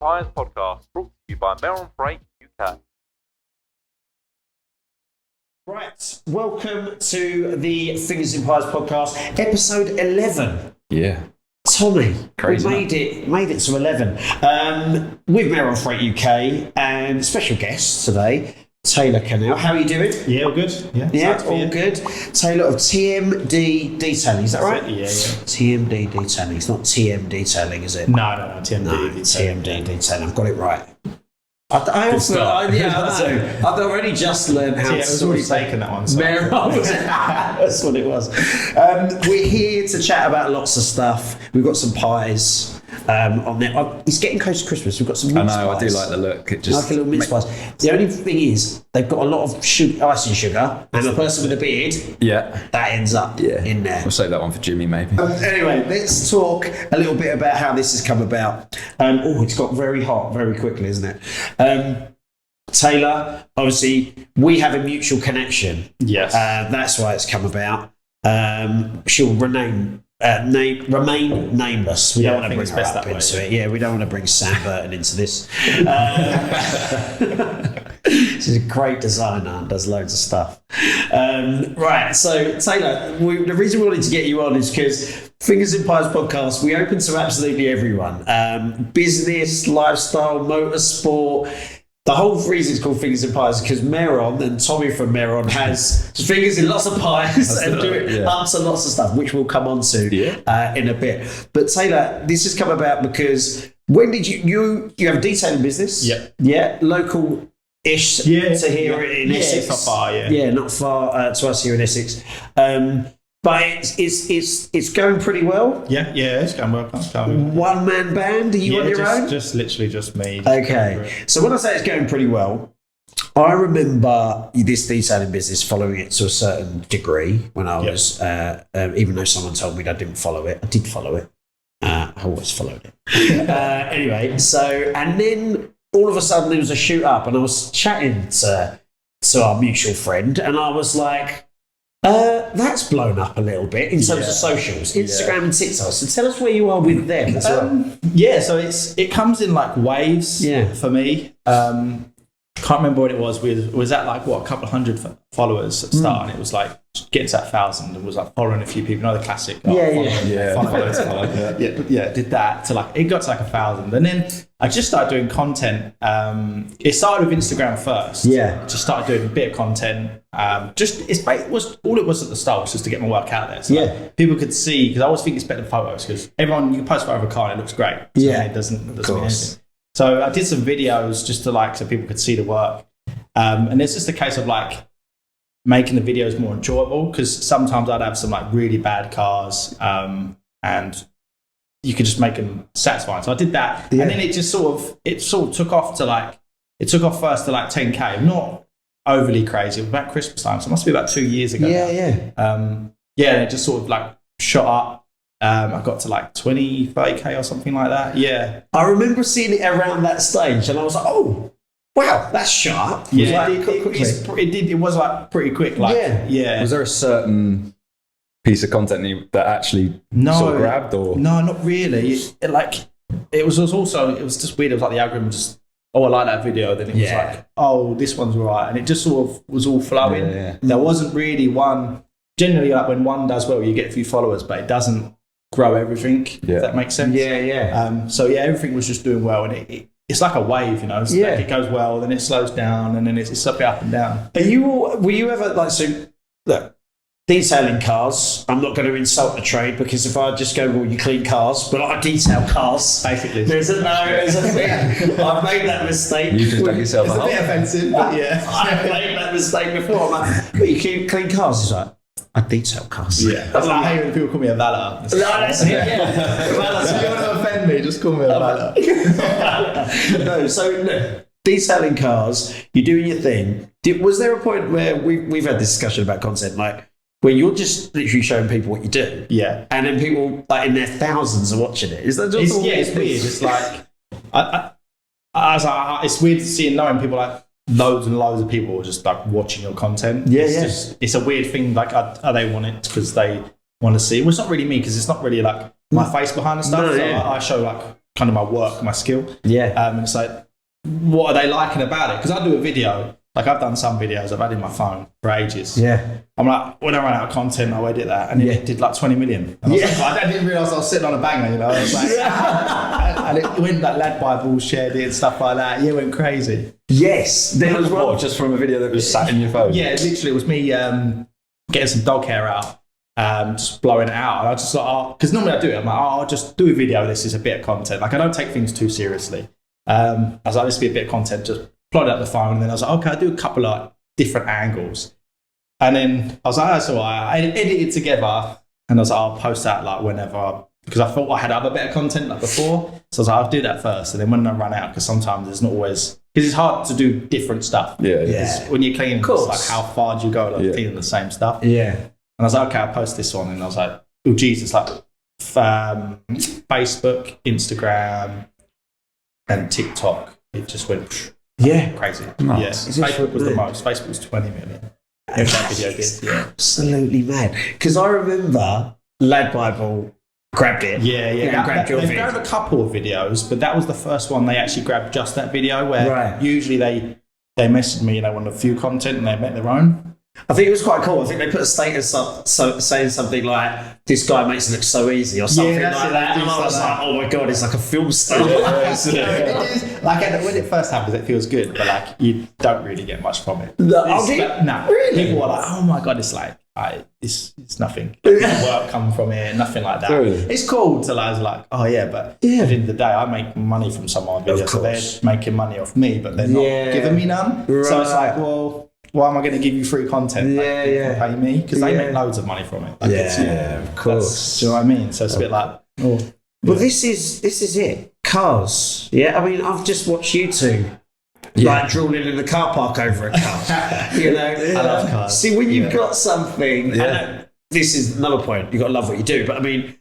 Tyres podcast brought to you by Meron Freight UK. Right, welcome to the Fingers in Pies podcast, episode 11. Yeah. Tommy, Crazy, we made it to 11 with Meron Freight UK and special guest today, Taylor Cannell. How are you doing? Yeah, all good. Yeah, all good. Taylor of TMD Detailing, is that right? Yeah. TMD Detailing. It's not TM Detailing, is it? No, TMD. No, TMD Detailing. I've got it right. I know. I've already just learned how to. It was already taken that one. So. That's what it was. We're here to chat about lots of stuff. We've got some pies on there. It's getting close to Christmas. We've got some mince I know, pies. I do like the look. It just I like a little mince pies. The only thing is, they've got a lot of icing sugar, and the person with a beard, that ends up in there. We'll save that one for Jimmy, maybe. Anyway, let's talk a little bit about how this has come about. It's got very hot very quickly, isn't it? Taylor, obviously, we have a mutual connection. Yes. That's why it's come about. She'll remain nameless. We don't want to bring her up into it. Yeah, we don't want to bring Sam Burton into this. She's a great designer and does loads of stuff. Right, so Taylor, the reason we wanted to get you on is because Fingers in Pies podcast, we open to absolutely everyone. Business, lifestyle, motorsport. The whole reason it's called Fingers in Pies is because Meron and Tommy from Meron has fingers in lots of pies and doing lots and lots of stuff, which we'll come on to in a bit. But Taylor, this has come about because when did you have a detailing business? Yeah, local-ish to here in Essex. Not far, not far to us here in Essex. But it's going pretty well. Yeah, it's going well. One man band. Are you on your own? Just literally just me. Okay. So when I say it's going pretty well, I remember this detailing business following it to a certain degree when I was, even though someone told me I didn't follow it, I did follow it. I always followed it. Anyway, and then all of a sudden there was a shoot up, and I was chatting to our mutual friend, and I was like, that's blown up a little bit in terms of socials, Instagram and TikTok. So tell us where you are with them as well. So it comes in like waves for me. Can't remember what it was. Was that like a couple of hundred followers at the start, and it was like getting to 1,000 and was like following a few people. You know the classic. Did that to like it got to like 1,000, and then I just started doing content. It started with Instagram first. Just started doing a bit of content. All it was at the start was just to get my work out there. So people could see, because I always think it's better than photos, because you can post a photo of a car and it looks great. So it doesn't mean anything. So I did some videos just to so people could see the work. And it's just a case of like making the videos more enjoyable, because sometimes I'd have some like really bad cars and you could just make them satisfying. So I did that. And then it sort of took off to first to like 10K. Not overly crazy. It was about Christmas time. So it must be about 2 years ago. And it just sort of like shot up. I got to like 20, 30K or something like that. Yeah. I remember seeing it around that stage and I was like, oh, wow, that's sharp. Yeah. It was like pretty quick. Like, Was there a certain piece of content that actually sort of grabbed? Or? No, not really. It was just weird. It was like the algorithm just, I like that video. Then it was like, this one's all right. And it just sort of was all flowing. There wasn't really one. Generally, like when one does well, you get a few followers, but it doesn't grow everything, if that makes sense. Everything was just doing well, and it's like a wave, like it goes well, then it slows down, and then it's up and down. Were you ever like, so look, detailing cars, I'm not going to insult the trade, because if I just go, well, you clean cars, but I detail cars, basically. There's a thing. I've made that mistake. You just dug yourself a bit offensive, but I've made that mistake before. I'm like, but you clean cars? He's like, I detail cars. That's like, I hate when people call me a valet. So you want to offend me, just call me a valet. Detailing cars, you're doing your thing. Was there a point where we've had this discussion about content, like where you're just literally showing people what you do? And then people like in their thousands are watching it. Is that just it's weird. It's like it's weird seeing knowing people like loads and loads of people just like watching your content. It's a weird thing. Like, they want it because they want to see. Well, it's not really me, because it's not really like my face behind the stuff. I show like kind of my work, my skill. Yeah. And it's like, what are they liking about it? Because I do a video, like I've done some videos I've had in my phone for ages. Yeah. I'm like, when I run out of content, I'll edit that. And it did like 20 million. And I was like, I didn't realise I was sitting on a banger, you know? I was like, and it went like Lad Bible shared it and stuff like that. Yeah, it went crazy. Yes. There was one. Just from a video that was sat in your phone? Yeah, literally it was me getting some dog hair out, just blowing it out. And I just thought, because normally I do it, I'm like, I'll just do a video. This is a bit of content. Like I don't take things too seriously. I was like, this will be a bit of content, just plot it up the phone. And then I was like, okay, I'll do a couple of different angles. And then I was like, that's all right. I edited together and I was like, I'll post that like whenever, because I thought I had other better content like before. So I was like, I'll do that first. And then when I run out, because sometimes it's not always, because it's hard to do different stuff. Yeah. When you're cleaning, it's like how far do you go like cleaning the same stuff? Yeah. And I was like, okay, I'll post this one. And I was like, oh, Jesus, like Facebook, Instagram, and TikTok. It just went crazy. Nice. Yeah. Facebook was the most. Facebook was 20 million. If that video did. Yeah. Absolutely mad. Because I remember Lad Bible grabbed it. Yeah. Grabbed your They video. grabbed a couple of videos, but that was the first one they actually grabbed just that video where usually they messaged me and they wanted a few content and they met their own. I think it was quite cool. I think they put a status up saying something like, this guy makes it look so easy or something like that. And I was like, oh my God, it's like a film star. It is. Like when it first happens, it feels good, but like you don't really get much from it. No, really? People are like, oh my God, it's like, it's nothing. Work come from it, nothing like that. Really? It's cool to like, oh yeah, but at the end of the day, I make money from some of my videos, so they're making money off me, but they're not giving me none. Right. So it's like, well, why am I going to give you free content? Pay me, because they make loads of money from it. Like of course. Do you know what I mean? So it's a bit like, Well, this is it. Cars. Yeah, I mean, I've just watched you two. Like drooling in the car park over a car. You know, I love cars. See, when you've got something, and this is another point. You've got to love what you do, but I mean,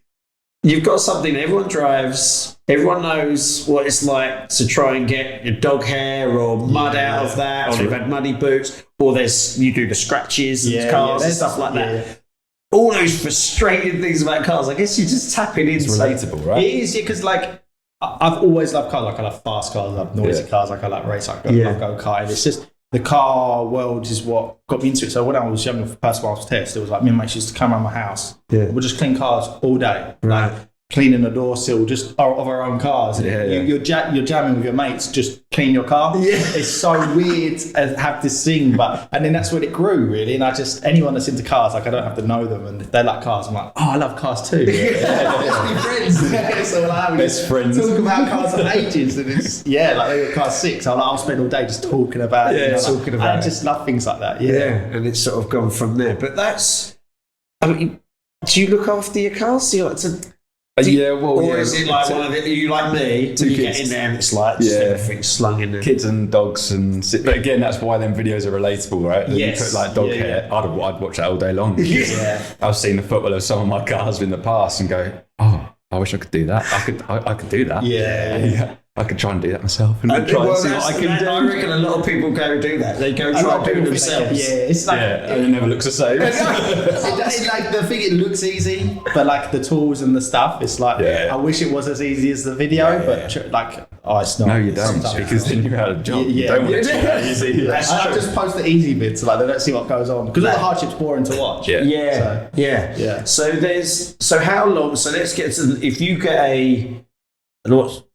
you've got something everyone drives. Everyone knows what it's like to try and get your dog hair or mud out of that, or you've had muddy boots, or you do the scratches and cars and stuff like that. Yeah. All those frustrating things about cars. I guess you're just tapping into. It's relatable, right? It is, because like I've always loved cars. Like I love fast cars, I love noisy cars. Like I like race. Like I love go-karting. It's just the car world is what got me into it. So when I was younger, for first while I was test, it was like me and mates used to come around my house. Yeah, we'd just clean cars all day. Right. Like, cleaning the door sill just of our own cars. You're jamming with your mates, just clean your car. Yeah. It's so weird to have this thing, and then that's when it grew really. And anyone that's into cars, like I don't have to know them, and if they like cars, I'm like, oh, I love cars too. Let's be friends. So like, best friends. Talk about cars for ages, and it's like they got car 6. I'll spend all day just talking about it. I just love things like that. Yeah, and it's sort of gone from there. But that's, I mean, do you look after your cars? Do you like to? Is it like one of the, you like me? You get in there and it's like just everything slung in there. Kids and dogs but again, that's why them videos are relatable, right? Yes. You put like dog hair. I'd watch that all day long. I've seen the football of some of my cars in the past and go, oh, I wish I could do that. I could do that. Yeah. I could try and do that myself and try and see what I can do. I reckon a lot of people go do that. They go try and do it themselves. Yeah, it's like and it never looks the same. It's like the thing. It looks easy, but like the tools and the stuff, it's like I wish it was as easy as the video, but like it's not. No, you don't, because then you're out of job. You don't want it to be that easy. I just post the easy bits, like they don't see what goes on, because all the hardship's boring to watch. Yeah. So how long? So let's get to if you get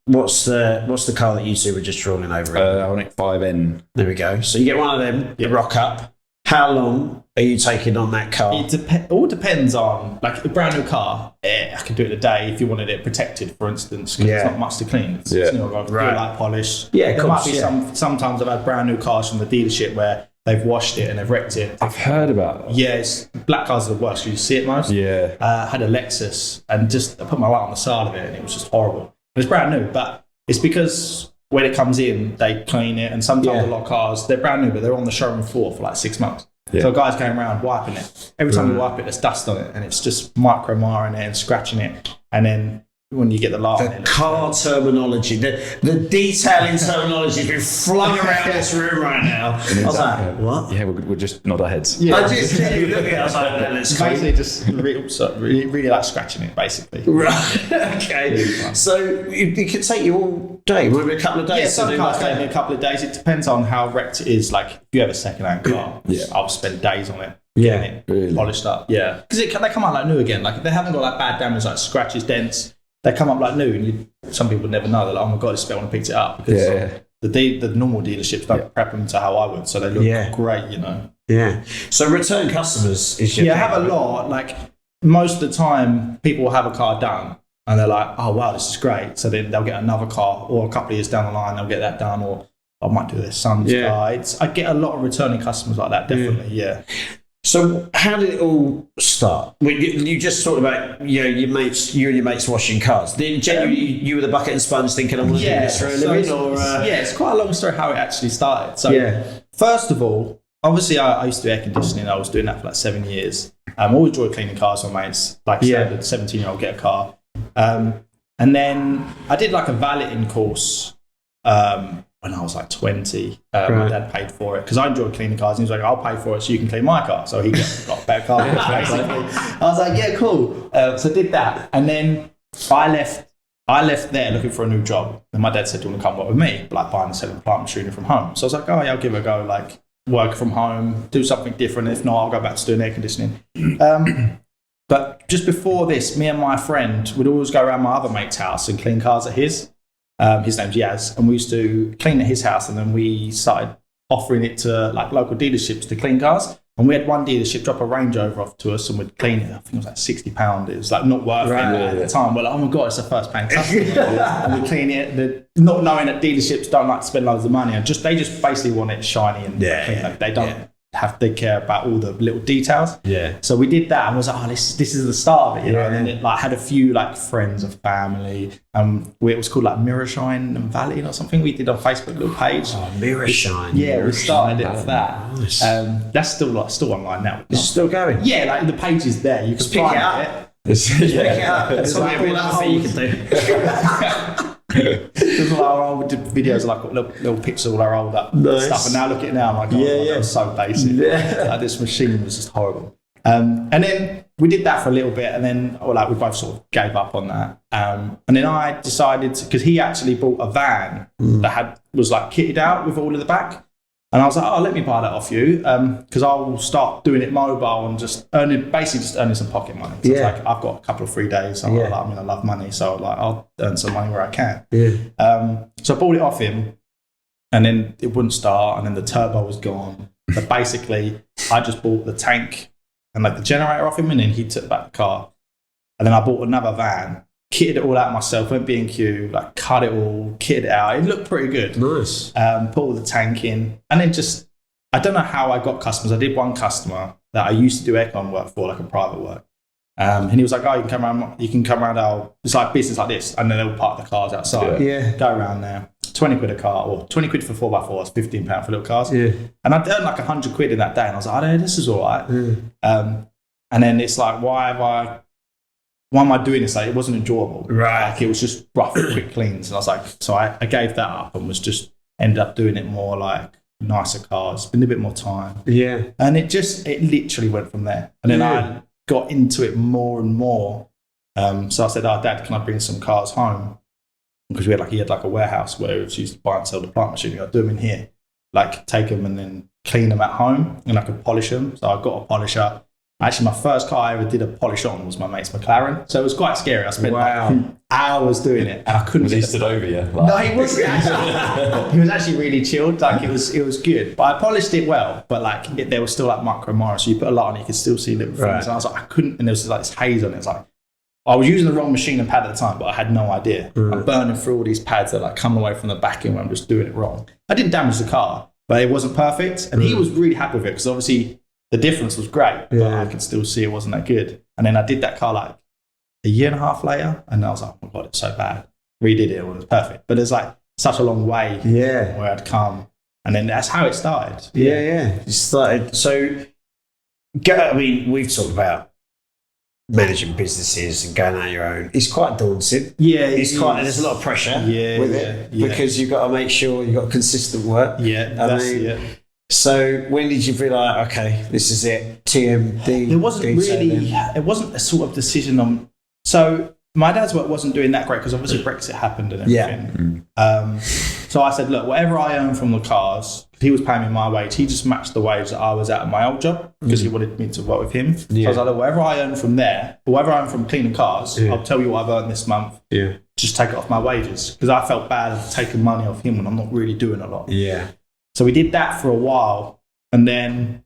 What's the car that you two were just trolling over? Ioniq 5N. There we go. So you get one of them, you rock up. How long are you taking on that car? It all depends on, like a brand new car. I could do it a day if you wanted it protected, for instance, because it's not much to clean. It's not going to do like polish. Yeah, there might be sometimes I've had brand new cars from the dealership where they've washed it and they've wrecked it. I've heard about it. Yeah, black cars are the worst. You see it most. Yeah. I had a Lexus and I put my light on the side of it and it was just horrible. It's brand new, but it's because when it comes in, they clean it, and sometimes a lot of cars, they're brand new, but they're on the showroom floor for like 6 months. Yeah. So guys going around wiping it. Every time you wipe it, there's dust on it, and it's just micro marring it and scratching it. And then when you get the light on The it. car terminology, the detailing terminology has been flung around this room right now. I was like, what? Yeah, we'll just nod our heads. Yeah. I just literally look at it, I was like, no, let's go. Basically, just really like scratching it, basically. Right, okay. So it could take you all day, maybe a couple of days. Yeah, to some do cars like take me a couple of days. It depends on how wrecked it is. Like, if you have a second-hand car, I'll spend days on it. Getting it Really? polished up. Yeah. Because they come out like new again. Like, if they haven't got like bad damage, like scratches, dents, they come up like new. And some people never know. They're like, oh my God, it's spent when I picked it up. Because the normal dealerships don't prep them to how I would. So they look great, you know. Yeah. So return customers is your I have a lot. Like, most of the time, people will have a car done. And they're like, oh, wow, this is great. So then they'll get another car. Or a couple of years down the line, they'll get that done. Or I might do their son's car. I get a lot of returning customers like that, definitely, yeah. So how did it all start? You just talked about you and your mates washing cars. Then genuinely you were the bucket and sponge thinking I'm going to do this for a living? It's quite a long story how it actually started. So first of all, obviously I used to do air conditioning. I was doing that for like 7 years. I always enjoyed cleaning cars with mates. Like standard 17-year-old get a car. And then I did like a valeting course when I was like 20. My dad paid for it because I enjoyed cleaning cars. And he was like, I'll pay for it so you can clean my car. So he got a better car, basically. I was like, yeah, cool. So I did that. And then I left there looking for a new job. And my dad said, do you want to come work with me? Like buying and selling plant machinery from home. So I was like, oh yeah, I'll give it a go. Like work from home, do something different. If not, I'll go back to doing air conditioning. But just before this, me and my friend would always go around my other mate's house and clean cars at his. His name's Yaz, and we used to clean at his house, and then we started offering it to like local dealerships to clean cars. And we had one dealership drop a Range Rover off to us, and we'd clean it. I think it was like £60. It was like not worth it at the time. We're like, oh my God, it's a first paying customer. And we clean it, not knowing that dealerships don't like to spend loads of money, and they just basically want it shiny and clean. Like, they don't. They care about all the little details. Yeah. So we did that and was like, oh, this is the start of it, you know. And then it like had a few like friends of family. It was called like Mirror Shine and Valley or something. We did on Facebook, little page. Oh, Mirror Shine. Yeah, we started it for that. Nice. That's still online now. It's still going. Yeah, like the page is there. You can pick it up. Pick it up. It's like all that thing you can do. There's all our old videos, like little pictures of all our old stuff, and now look at it now. I'm like, oh, that was so basic. Like, this machine was just horrible. And then we did that for a little bit, and then we both sort of gave up on that. And then I decided because he actually bought a van that was like kitted out with all of the back. And I was like, oh, let me buy that off you because I'll start doing it mobile and just earning some pocket money. So it's like, I've got a couple of free days. So I love money. So I'll earn some money where I can. Yeah. So I bought it off him and then it wouldn't start and then the turbo was gone. So basically, I just bought the tank and like the generator off him and then he took back the car. And then I bought another van. Kitted it all out myself, went B&Q, like cut it all, kitted it out. It looked pretty good. Nice. Put all the tank in. And then I don't know how I got customers. I did one customer that I used to do aircon work for, like a private work. And he was like, oh, you can come around it's like business like this. And then they'll park the cars outside. Yeah. Go around there. 20 quid a car, or 20 quid for 4x4s, £15 for little cars. Yeah. And I'd earned like 100 quid in that day. And I was like, oh, this is all right. And then it's like, why am I doing this? Like, it wasn't enjoyable. Right. Like, it was just rough, quick cleans. And I was like, so I gave that up and ended up doing it more like nicer cars, spend a bit more time. Yeah. And it literally went from there. And then I got into it more and more. So I said, oh, Dad, can I bring some cars home? Because he had like a warehouse where he used to buy and sell the plant machinery. I'd do them in here, like take them and then clean them at home and I could polish them. So I got a polisher. Actually, my first car I ever did a polish on was my mate's McLaren. So it was quite scary. I spent hours doing it and I couldn't. Was he stood over you? No, he wasn't actually. He was actually really chilled. Like it was good. But I polished it well. But like there was still like micro marks. So you put a lot on it, you could still see little things. And I was like, I couldn't. And there was like this haze on it. It's like, I was using the wrong machine and pad at the time, but I had no idea. I'm burning through all these pads that like coming away from the back end when I'm just doing it wrong. I didn't damage the car, but it wasn't perfect. And he was really happy with it because obviously the difference was great, but I could still see it wasn't that good. And then I did that car like a year and a half later, and I was like, oh my God, it's so bad. Redid it, it was perfect. But there's like such a long way where I'd come. And then that's how it started. Yeah. You started. So, I mean, we've talked about managing businesses and going out your own, it's quite daunting. Yeah, There's a lot of pressure with it because you've got to make sure you've got consistent work. So when did you feel like, okay, this is it, TMD? It wasn't a sort of decision on. So my dad's work wasn't doing that great because obviously Brexit happened and everything. So I said, look, whatever I earn from the cars, he was paying me my wage. He just matched the wage that I was at my old job because he wanted me to work with him. So I was like, look, whatever I earn from there, or whatever I earn from cleaning cars, I'll tell you what I've earned this month. Just take it off my wages because I felt bad taking money off him when I'm not really doing a lot. So we did that for a while, and then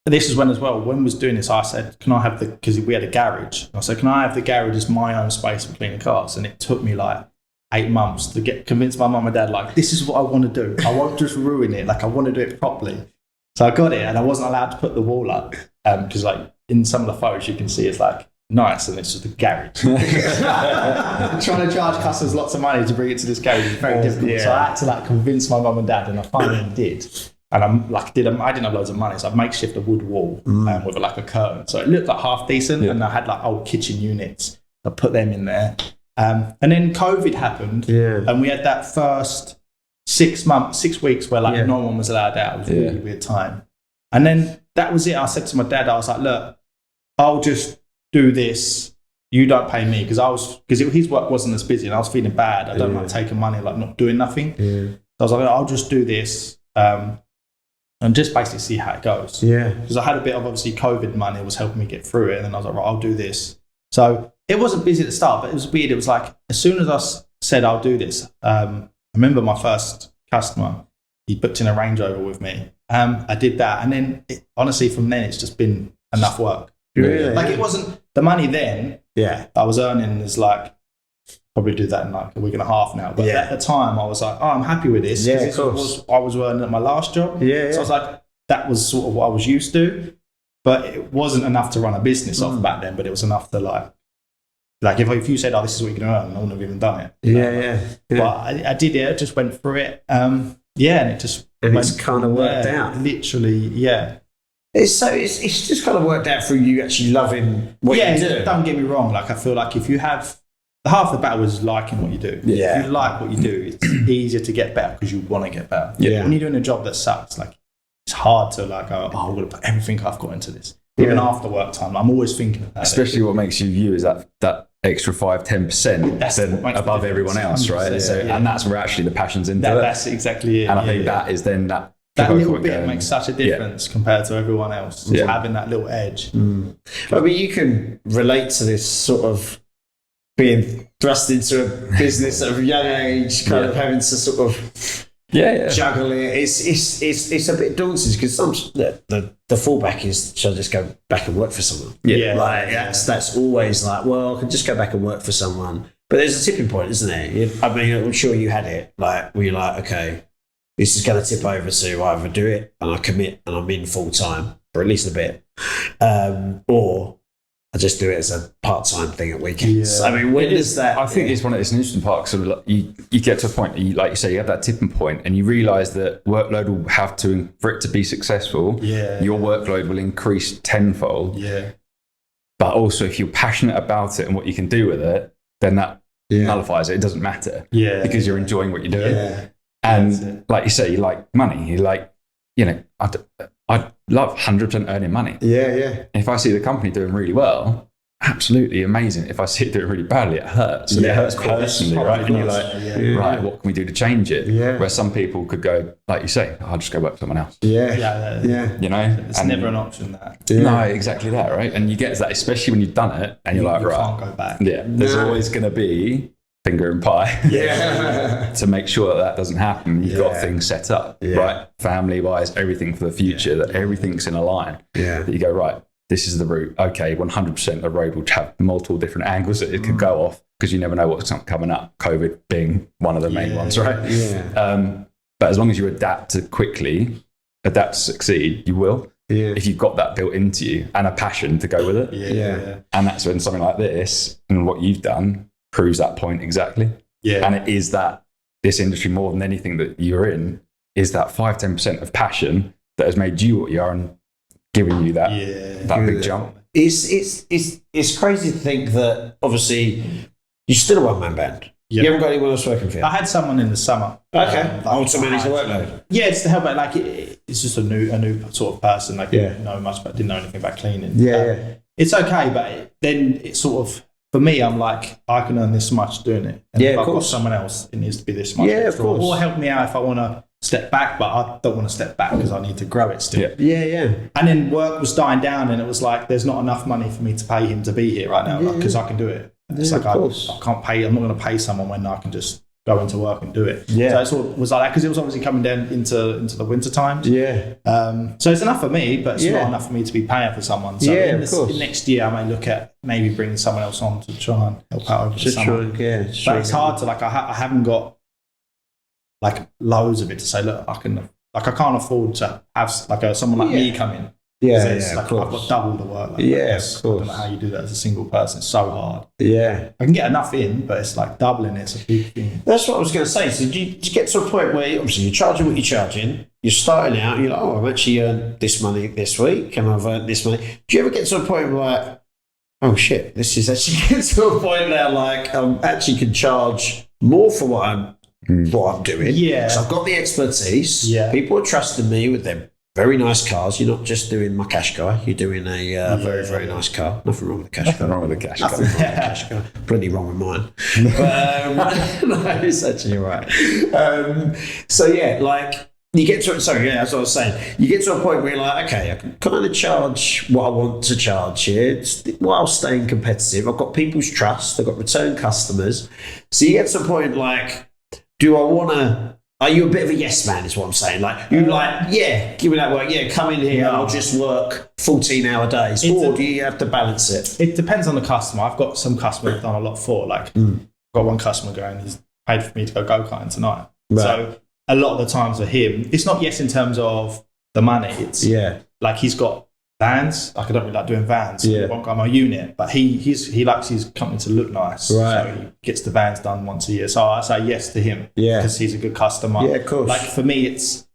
this is when as well, when we was doing this, I said, can I have because we had a garage. I said, can I have the garage as my own space for cleaning cars? And it took me like 8 months to convince my mum and dad, like, this is what I want to do. I won't just ruin it. Like, I want to do it properly. So I got it, and I wasn't allowed to put the wall up because like in some of the photos you can see it's like nice, and it's just a garage. Trying to charge customers lots of money to bring it to this garage is very difficult. So I had to like convince my mum and dad, and I finally did. And I'm like, I didn't have loads of money, so I makeshift a wood wall with like a curtain, so it looked like half decent. And I had like old kitchen units. I put them in there, and then COVID happened, and we had that first 6 weeks where like no one was allowed out. It was a really weird time, and then that was it. I said to my dad, I was like, look, I'll just do this. You don't pay me because his work wasn't as busy, and I was feeling bad. I don't like taking money, like not doing nothing. So I was like, I'll just do this. And just basically see how it goes. Because I had a bit of obviously COVID money was helping me get through it. And then I was like, right, I'll do this. So it wasn't busy at the start, but it was weird. It was like, as soon as I said I'll do this, I remember my first customer, he booked in a Range Rover with me. I did that. And then honestly, from then, it's just been enough work. Really? Like it wasn't the money then I was earning is like, probably do that in like a week and a half now. But at the time, I was like, oh, I'm happy with this. Yeah, of course. I was earning at my last job. So I was like, that was sort of what I was used to. But it wasn't enough to run a business off back then, but it was enough to like if you said, oh, this is what you're going to earn, I wouldn't have even done it. But I did it. I just went through it. And it just it's kind of worked out. Literally, It's just kind of worked out through you actually loving what you do. Don't get me wrong. Like I feel like if you have half the battle is liking what you do. If you like what you do, it's easier to get better because you want to get better. When you're doing a job that sucks, like it's hard to like go, oh, I'm going to put everything I've got into this. Even after work time, I'm always thinking about Especially what makes you is that extra 5-10% above everyone else, right? So, and that's where actually the passion's into it. That's exactly it. And I think that is then that little bit makes such a difference compared to everyone else. Just having that little edge. I mean, you can relate to this sort of being thrust into a business at a young age, kind of having to sort of juggle it. It's a bit daunting because the fallback is, should I just go back and work for someone? That's always like, well, I can just go back and work for someone. But there's a tipping point, isn't there? I mean, I'm sure you had it, like where you're like, okay, this is going to tip over to either do it and I commit and I'm in full time for at least a bit, or I just do it as a part-time thing at weekends. I mean, when does that... I think it's an interesting part. Sort of like you get to a point, like you say, you have that tipping point and you realise that workload will have to, for it to be successful, your workload will increase tenfold. But also if you're passionate about it and what you can do with it, then that nullifies it. It doesn't matter because you're enjoying what you're doing. And like you say, you like money. You like, I love 100% earning money. If I see the company doing really well, absolutely amazing. If I see it doing really badly, it hurts. And it hurts personally, right? And you're like, right, what can we do to change it? Where some people could go, like you say, I'll just go work for someone else. You know? It's never an option that. No, exactly that, right? And you get that, especially when you've done it and you're like, right. You can't go back. There's always going to be finger and pie to make sure that doesn't happen. You've got things set up, right? Family wise, everything for the future, that everything's in a line. That you go, right, this is the route. Okay, 100% the road will have multiple different angles that it could go off because you never know what's coming up. COVID being one of the main ones, right? But as long as you adapt to succeed, you will. If you've got that built into you and a passion to go with it. And that's when something like this and what you've done proves that point exactly. And it is that this industry, more than anything that you're in, is that 5-10% of passion that has made you what you are and giving you that big jump. it's crazy to think that obviously you're still a one-man band. You haven't got anyone else working for you. I had someone in the summer. Okay. To manage the workload. Yeah, it's to help out. Like it's just a new sort of person. Like didn't know much, but didn't know anything about cleaning. Yeah. It's okay, but then it's sort of for me. I'm like, I can earn this much doing it. And if I've got someone else, it needs to be this much. Yeah, of course. Or help me out if I want to step back, but I don't want to step back because I need to grow it still. Yeah. And then work was dying down, and it was like, there's not enough money for me to pay him to be here right now because I can do it. It's like I can't pay. I'm not going to pay someone when I can just go into work and do it. Yeah. So it sort of was like that because it was obviously coming down into the winter times. Yeah. So it's enough for me, but it's not enough for me to be paying for someone. So in next year, I may look at maybe bringing someone else on to try and help out over the summer. But it's hard to I haven't got like loads of it to say. Look, I can't afford to have someone like me come in. I've got double the work. Of course. I don't know how you do that as a single person. It's so hard. Yeah. I can get enough in, but it's like doubling it's a big thing. That's what I was going to say. So do you get to a point where obviously you're charging what you're charging, you're starting out, you're like, I've actually earned this money this week and I've earned this money. Do you ever get to a point where like, oh shit, this is actually getting to a point now like I actually can charge more for what I'm doing. Yeah. So I've got the expertise. Yeah. People are trusting me with them. Very nice cars. You're not just doing my cash guy. You're doing a very, very nice car. Nothing wrong with the cash Nothing car. wrong with the cash Nothing car. wrong with the cash car. Plenty wrong with mine. No, it's actually right. So yeah, like you get to sorry, yeah, that's what I was saying. You get to a point where you're like, okay, I can kind of charge what I want to charge here while staying competitive. I've got people's trust. I've got return customers. So you get to a point like, do I want to? Are you a bit of a yes man is what I'm saying? Like, you like, give me that work. Yeah, come in here and I'll just work 14-hour days. Or do you have to balance it? It depends on the customer. I've got some customers I've done a lot for. Like, I've got one customer going, he's paid for me to go go-karting tonight. Right. So a lot of the times for him, it's not yes in terms of the money. It's like he's got vans. Like I don't really like doing vans. Yeah. I won't go on my unit, but he likes his company to look nice. Right. So he gets the vans done once a year. So I say yes to him. Yeah. Because he's a good customer. Yeah, of course. Like for me, it's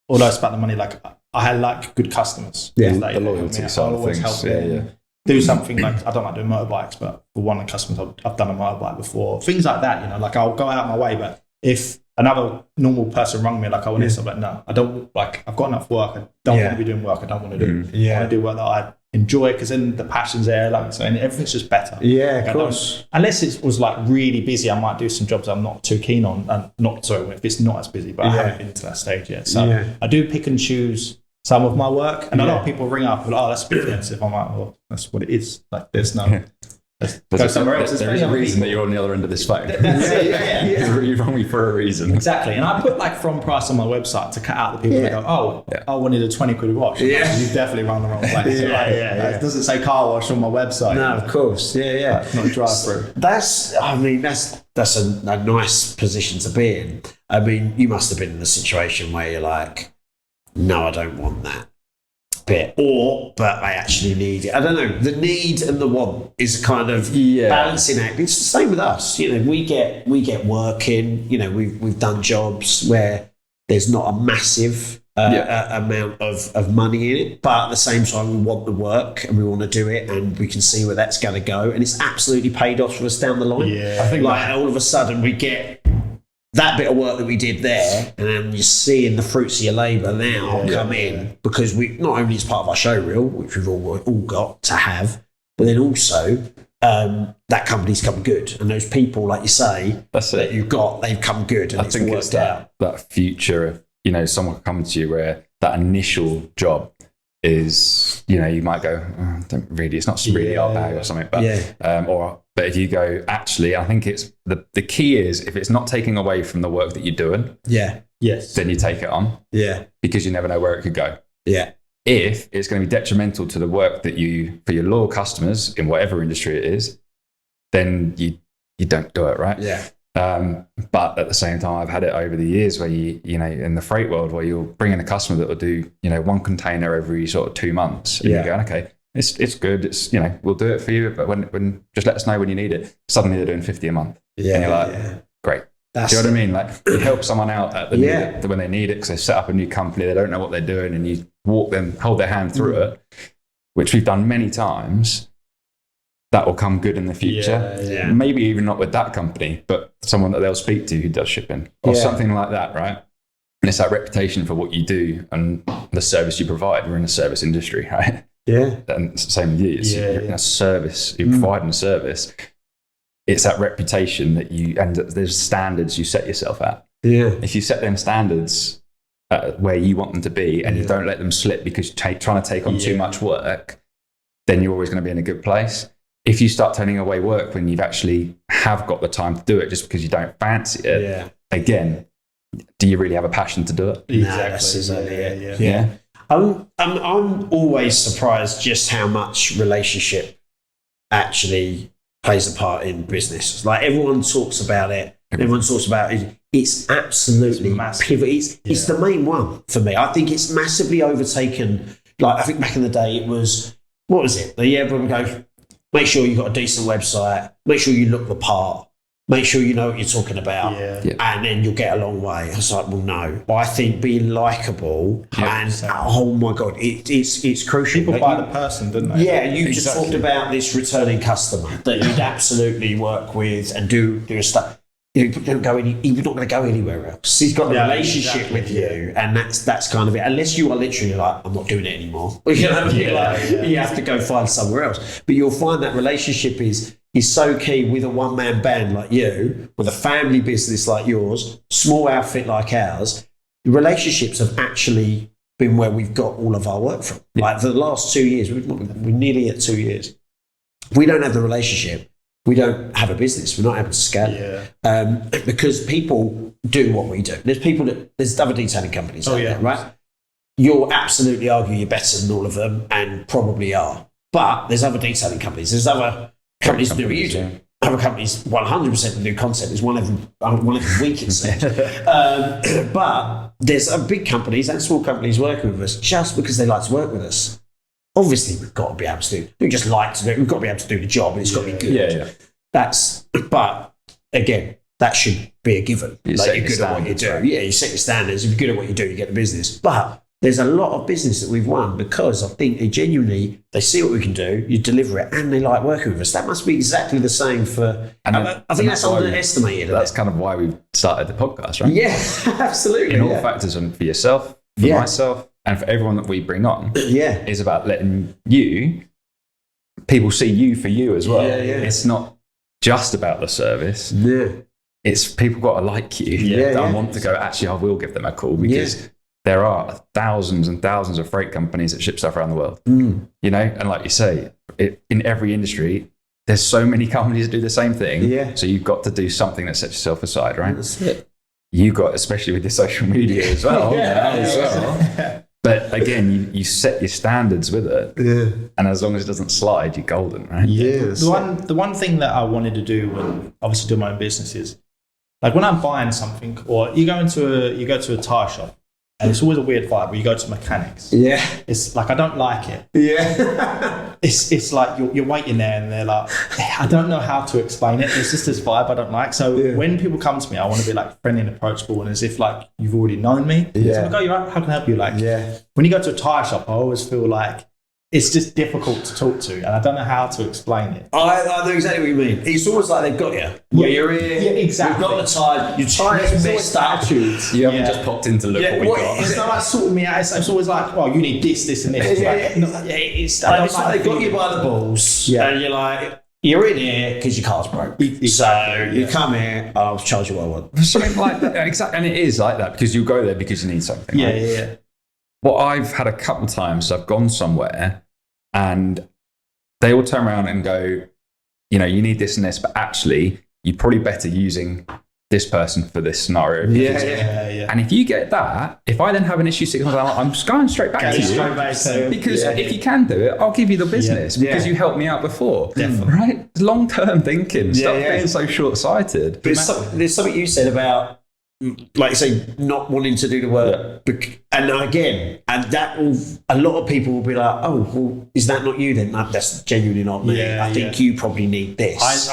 although it's about the money. Like I like good customers. Yeah. Like, the loyalty side of things. Help do something like I don't like doing motorbikes, but for one of the customers, I've done a motorbike before. Things like that, you know. Like I'll go out my way, but if another normal person rang me like I want this, I'm like, no, I don't. Like I've got enough work. I don't want to be doing work I don't want to do. I want to do work that I enjoy because then the passion's there. Like so, and everything's just better. Yeah, of course. Unless it was like really busy, I might do some jobs I'm not too keen on. And if it's not as busy, but I haven't been to that stage yet. So I do pick and choose some of my work, and a lot of people ring up and like, oh, that's a bit expensive. I'm like, well, that's what it is. Like there's no. Go somewhere else. There is a reason that you're on the other end of this phone. You rang me for a reason. Exactly. And I put like from price on my website to cut out the people that go, I wanted a 20 quid wash. Yeah. You've definitely run the wrong place. It doesn't say car wash on my website. No, of course. Yeah. It's not drive through. That's a nice position to be in. I mean, you must have been in a situation where you're like, no, I don't want that bit, but I actually need it. I don't know. The need and the want is kind of balancing act. It's the same with us. You know, we get work in. You know, we've done jobs where there's not a massive amount of money in it, but at the same time we want the work and we want to do it, and we can see where that's going to go, and it's absolutely paid off for us down the line. Yeah, I think like all of a sudden we get that bit of work that we did there, and then you're seeing the fruits of your labour now come in, because we not only as part of our show reel, which we've all got to have, but then also that company's come good, and those people, like you say, that you've got, they've come good, and it's worked out. That future of, you know, someone comes to you where that initial job is, you know, you might go, don't really, it's not really our bag or something, but but if you go, actually, I think it's the key is if it's not taking away from the work that you're doing, then you take it on, because you never know where it could go. If it's going to be detrimental to the work that you, for your loyal customers in whatever industry it is, then you don't do it, right? But at the same time, I've had it over the years where you know, in the freight world, where you'll bring in a customer that will do, you know, one container every sort of 2 months, and you're going, okay, it's good, it's, you know, we'll do it for you, but when just let us know when you need it. Suddenly they're doing 50 a month, and you're like, great. Do you know what I mean? Like, you help someone out at the when they need it, because they've set up a new company, they don't know what they're doing, and you walk them, hold their hand through it. which we've done many times, that will come good in the future. Maybe even not with that company, but someone that they'll speak to who does shipping or something like that, right? And it's that reputation for what you do and the service you provide. We're in a service industry, right? Yeah. And it's the same with you. You're in a service, you're providing a service. It's that reputation that and there's standards you set yourself at. Yeah. If you set them standards where you want them to be and you don't let them slip because you're trying to take on too much work, then you're always going to be in a good place. If you start turning away work when you've actually have got the time to do it just because you don't fancy it, again, do you really have a passion to do it? Exactly. No, that's exactly it. Yeah. I'm always surprised just how much relationship actually plays a part in business. Like everyone talks about it. Everyone talks about it. It's absolutely pivot. It's the main one for me. I think it's massively overtaken. Like I think back in the day it was, what was it? Everyone would go, make sure you've got a decent website, make sure you look the part, make sure you know what you're talking about, and then you'll get a long way. I was like, well, no. I think being likeable and, oh my God, it's crucial. People buy the person, don't they? Yeah, you just talked about this returning customer that you'd absolutely work with and do stuff. You're not going to go anywhere else. He's got a relationship with you, and that's kind of it. Unless you are literally like, I'm not doing it anymore. You know, you have to go find somewhere else. But you'll find that relationship is so key with a one-man band like you, with a family business like yours, small outfit like ours. The relationships have actually been where we've got all of our work from. Like for the last 2 years, we're nearly at 2 years. If we don't have the relationship, we don't have a business. We're not able to scale it. Because people do what we do. There's other detailing companies out there, right? You'll absolutely argue you're better than all of them, and probably are. But there's other detailing companies. There's other companies that do what you do. Other companies 100% that do content. There's one every week, it seems. But there's big companies and small companies working with us just because they like to work with us. Obviously, we've got to be able to do. We just like to do it. We've got to be able to do the job, and it's got to be good. But again, that should be a given. You're good at what you do. Right? Yeah, you set your standards. If you're good at what you do, you get the business. But there's a lot of business that we've won because I think they see what we can do, you deliver it, and they like working with us. That must be exactly the same for. I think that's underestimated. That's kind of why we've started the podcast, right? Yeah, absolutely. In all factors, and for yourself, for myself, and for everyone that we bring on, is about letting people see you for you as well. It's not just about the service. It's people got to like you. I want to go, actually, I will give them a call because there are thousands and thousands of freight companies that ship stuff around the world. You know, and like you say, in every industry, there's so many companies that do the same thing. So you've got to do something that sets yourself aside, right? That's it. You got, especially with your social media as well. But again, you set your standards with it, and as long as it doesn't slide, you're golden, right? The one thing that I wanted to do when obviously doing my own business is, like when I'm buying something, or you go to a tire shop, and it's always a weird vibe where you go to mechanics. It's like I don't like it. It's like you're waiting there, and they're like, I don't know how to explain it. It's just this vibe I don't like. So when people come to me, I want to be like friendly and approachable, and as if like you've already known me. So I'm like, oh, you're right. How can I help you? Like, when you go to a tire shop, I always feel like it's just difficult to talk to, and I don't know how to explain it. I know exactly what you mean. It's almost like they've got you. You're here. Yeah, exactly. You've got the time. Your tire's messed up. You haven't just popped in to look what we got. It's not like sorting me out. It's always like, well, you need this, and this. It's like they got you by the balls, and you're like, you're in here because your car's broke. So you come here, I'll charge you what I want. Something like that. Exactly. And it is like that because you go there because you need something. Right? What I've had a couple of times, I've gone somewhere and they will turn around and go, you know, you need this and this, but actually you're probably better using this person for this scenario. And if you get that, if I then have an issue 6 months later, I'm just going straight back to you. Because if you can do it, I'll give you the business because you helped me out before. Definitely. Right? Long-term thinking. Stop being so short-sighted. But there's something you said about, like you say, not wanting to do the work, and again, and that will, a lot of people will be like, oh, well, is that not you then? No, that's genuinely not me. I think you probably need this.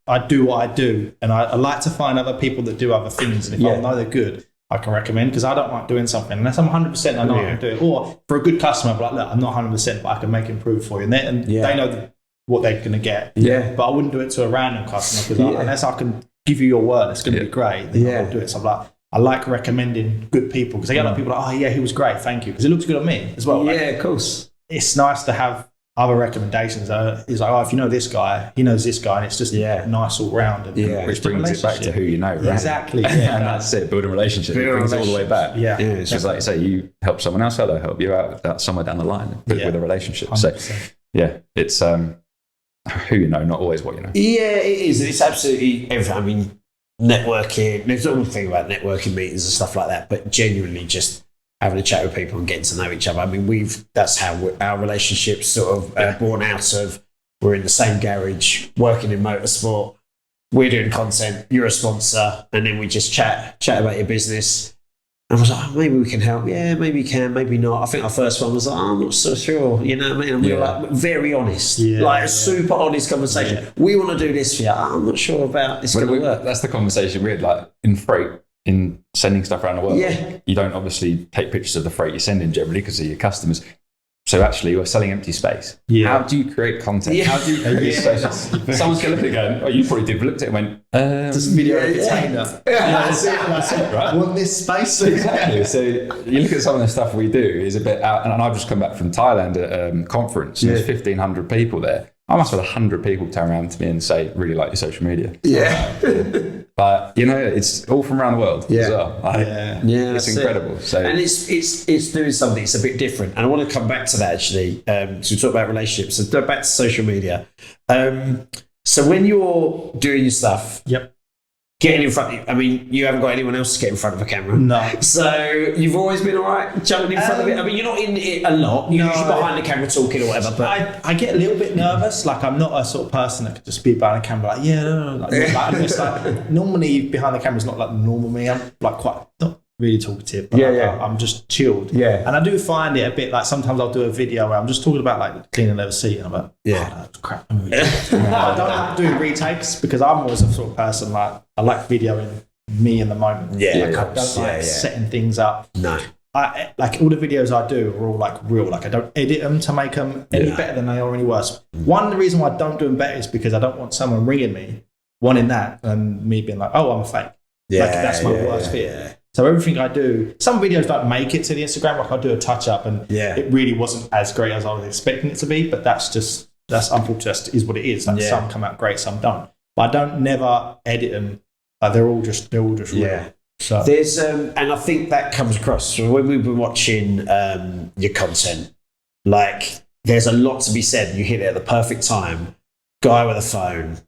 I do what I do, and I like to find other people that do other things, and if I know they're good, I can recommend, because I don't like doing something unless I'm 100% I know I can do it. Or for a good customer, but like, look, I'm not 100%, but I can make it improve for you. And they know what they're going to get. Yeah. But I wouldn't do it to a random customer, because unless I can give you your word, it's going to be great. Then I'll do it. So I'm like, I like recommending good people, because I get a lot of people like, oh yeah, he was great, thank you, because it looks good on me as well. Yeah, of course. It's nice to have other recommendations. He's like, oh, if you know this guy, he knows this guy, and it's just nice all round. And which brings it back to who you know, right? Exactly. Yeah. And that's it, building relationships. It brings it all the way back. Yeah. It's just like you say, you help someone else out, they'll help you out somewhere down the line with a relationship. 100%. So yeah, it's who you know, not always what you know. Yeah, it is. It's absolutely everything. I mean, networking, there's all the thing about networking meetings and stuff like that, but genuinely just having a chat with people and getting to know each other. I mean, that's how our relationship's sort of born out of. We're in the same garage, working in motorsport. We're doing content, you're a sponsor, and then we just chat about your business. And I was like, oh, maybe we can help. Yeah, maybe we can, maybe not. I think our first one was like, oh, I'm not so sure. You know what I mean? And we were like very honest, a super honest conversation. We want to do this for you. Oh, I'm not sure about this going to work. That's the conversation we had, like in freight, in sending stuff around the world. Yeah. You don't obviously take pictures of the freight you're sending generally because of your customers. So actually, you're selling empty space. Yeah. How do you create content? How do you create social? Someone's going to look at it going, oh, you probably looked at it and went, just video container. That's it, right? Want this space? Exactly. So you look at some of the stuff we do is a bit out, and I've just come back from Thailand at a conference, and there's 1,500 people there. I must have 100 people turn around to me and say, really like your social media. Yeah. But, you know, it's all from around the world as well. It's incredible. So, and it's doing something that's a bit different. And I want to come back to that, actually, to talk about relationships. So go back to social media. So when you're doing your stuff, getting in front, I mean, you haven't got anyone else to get in front of a camera. No. So you've always been all right jumping in front of it? I mean, you're not in it a lot. You're usually behind the camera talking or whatever. But I get a little bit nervous. Like, I'm not a sort of person that could just be behind the camera like, I'm just like, normally behind the camera is not like normal me. I'm like quite, not really talkative, but I'm just chilled. Yeah. And I do find it a bit like, sometimes I'll do a video where I'm just talking about like cleaning a leather seat, and I'm like, that's crap. I don't like doing retakes, because I'm always a sort of person like, I like videoing me in the moment. I don't like setting things up. No. Like all the videos I do are all like real. Like I don't edit them to make them any better than they are, or any worse. One of the reasons why I don't do them better is because I don't want someone ringing me wanting that and me being like, oh, I'm a fake. Like that's my worst fear. So everything I do, some videos don't make it to the Instagram. Like I'll do a touch up, and it really wasn't as great as I was expecting it to be. But that's unfortunate. That is what it is. Like some come out great, some don't. But I don't never edit them. They're all just real. So there's and I think that comes across. So when we've been watching your content, like there's a lot to be said. You hit it at the perfect time. Guy with a phone,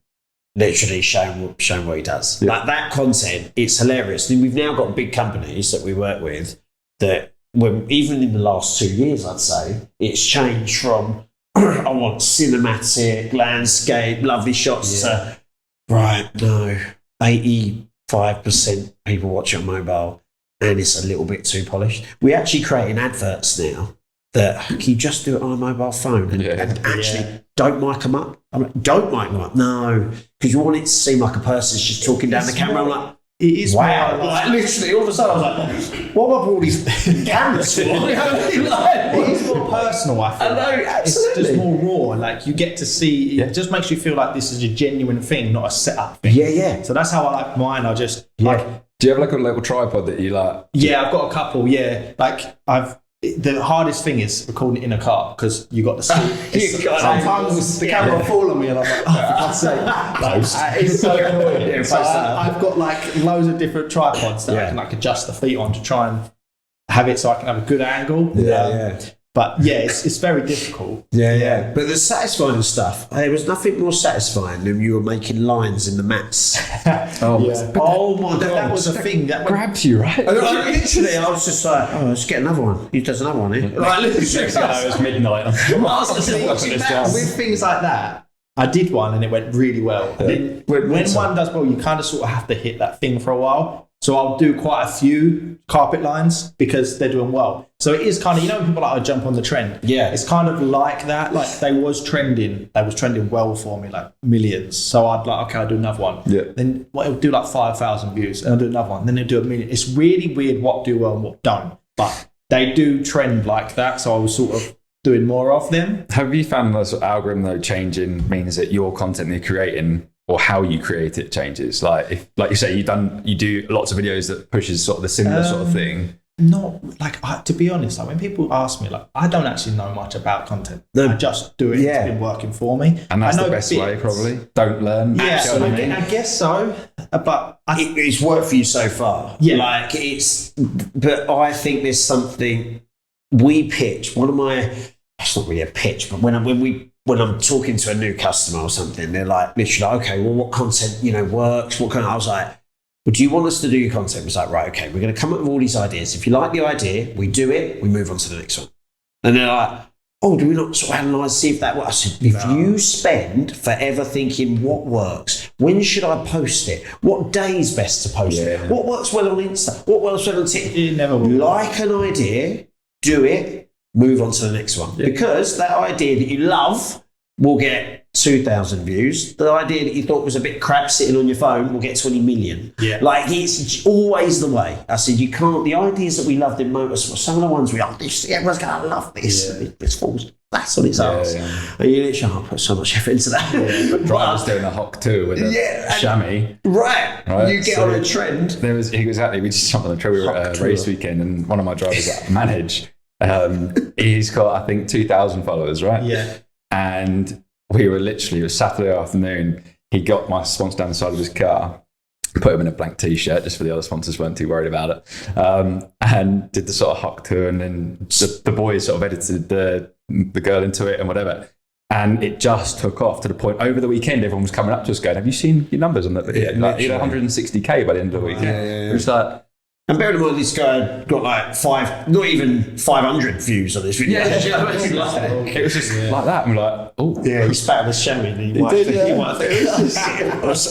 literally showing what he does. Like that content, it's hilarious. And we've now got big companies that we work with that, even in the last 2 years, I'd say it's changed from I want cinematic landscape, lovely shots to 85% people watch it on mobile, and it's a little bit too polished. We're actually creating adverts now that can you just do it on a mobile phone and actually don't mic them up. I'm like, don't mic them up. No, because you want it to seem like a person's just talking down the camera. I'm like, it is wow. Like literally, all of a sudden, I was like, what have I brought all these cameras for? It is more personal, I feel. I know, absolutely. It's just more raw. Like you get to see, it just makes you feel like this is a genuine thing, not a setup thing. Yeah. So that's how I like mine. I just like. Do you have like a little tripod that you like? Yeah, I've got a couple. Yeah, like the hardest thing is recording it in a car, because you got the seat. Sometimes the camera will fall on me and I'm like, oh, for God's sake. It's so annoying. So I've got like loads of different tripods that I can like adjust the feet on to try and have it so I can have a good angle. But it's very difficult. But the satisfying stuff, there was nothing more satisfying than you were making lines in the mats. Oh my God. That was a thing that grabs you, right? Literally, I was just like, oh, let's get another one. He does another one here. Like, literally, it's midnight. With things like that, I did one and it went really well. When one does well, you kind of sort of have to hit that thing for a while. So I'll do quite a few carpet lines because they're doing well. So it is kind of, when people like, jump on the trend. Yeah. It's kind of like that. Like they was trending well for me, like millions. So I'd like, okay, I'll do another one. Yeah. Then it'll do like 5,000 views and I'll do another one. Then it'll do 1 million. It's really weird what do well and what don't. But they do trend like that. So I was sort of doing more of them. Have you found the sort of algorithm though changing means that your content you're creating or how you create it changes? Like if, like you say, you do lots of videos that pushes sort of the similar sort of thing. Not like, to be honest, like when people ask me, like I don't actually know much about content. I just do it. Yeah. It's been working for me, And that's I know the best bits. way, probably. Don't learn. Yeah, You know what I mean? I guess so. But It's worked for you so far. Yeah. Like but I think there's something we pitch. One of my, it's not really a pitch, but when I'm talking to a new customer or something, they're like, literally, like, okay, well, what content, works? What kind of, I was like, well, do you want us to do your content? I was like, right, okay, we're going to come up with all these ideas. If you like the idea, we do it, we move on to the next one. And they're like, oh, do we not sort of analyse, see if that works? I said, if you spend forever thinking what works, when should I post it? What day is best to post it? What works well on Insta? What works well on TikTok? it never will. Like an idea, do it, move on to the next one. Yeah. Because that idea that you love will get 2,000 views. The idea that you thought was a bit crap sitting on your phone will get 20 million. Yeah. Like, it's always the way. I said, you can't, the ideas that we loved in motorsport, some of the ones everyone's going to love this. Yeah. This falls flat on its arse. Yeah. And you literally, put so much effort into that. Drivers doing a Hawk 2 with a chamois. Right. You get on a trend. There was exactly. We just jumped on the trail. We were at a race weekend, and one of my drivers that I manage, he's got I think 2,000 followers, right? Yeah. And we were literally, it was Saturday afternoon. He got my sponsor down the side of his car, put him in a blank T-shirt just for the other sponsors weren't too worried about it, and did the sort of Hawk tour, and then the boys sort of edited the girl into it and whatever. And it just took off to the point over the weekend, everyone was coming up to us going, have you seen your numbers on that video? Yeah, like, 160K by the end of the weekend. It was like, and bear in mind, this guy got like not even 500 views on this video. it was just like that. And we're like, oh. Yeah, he spat on the chamois and he wiped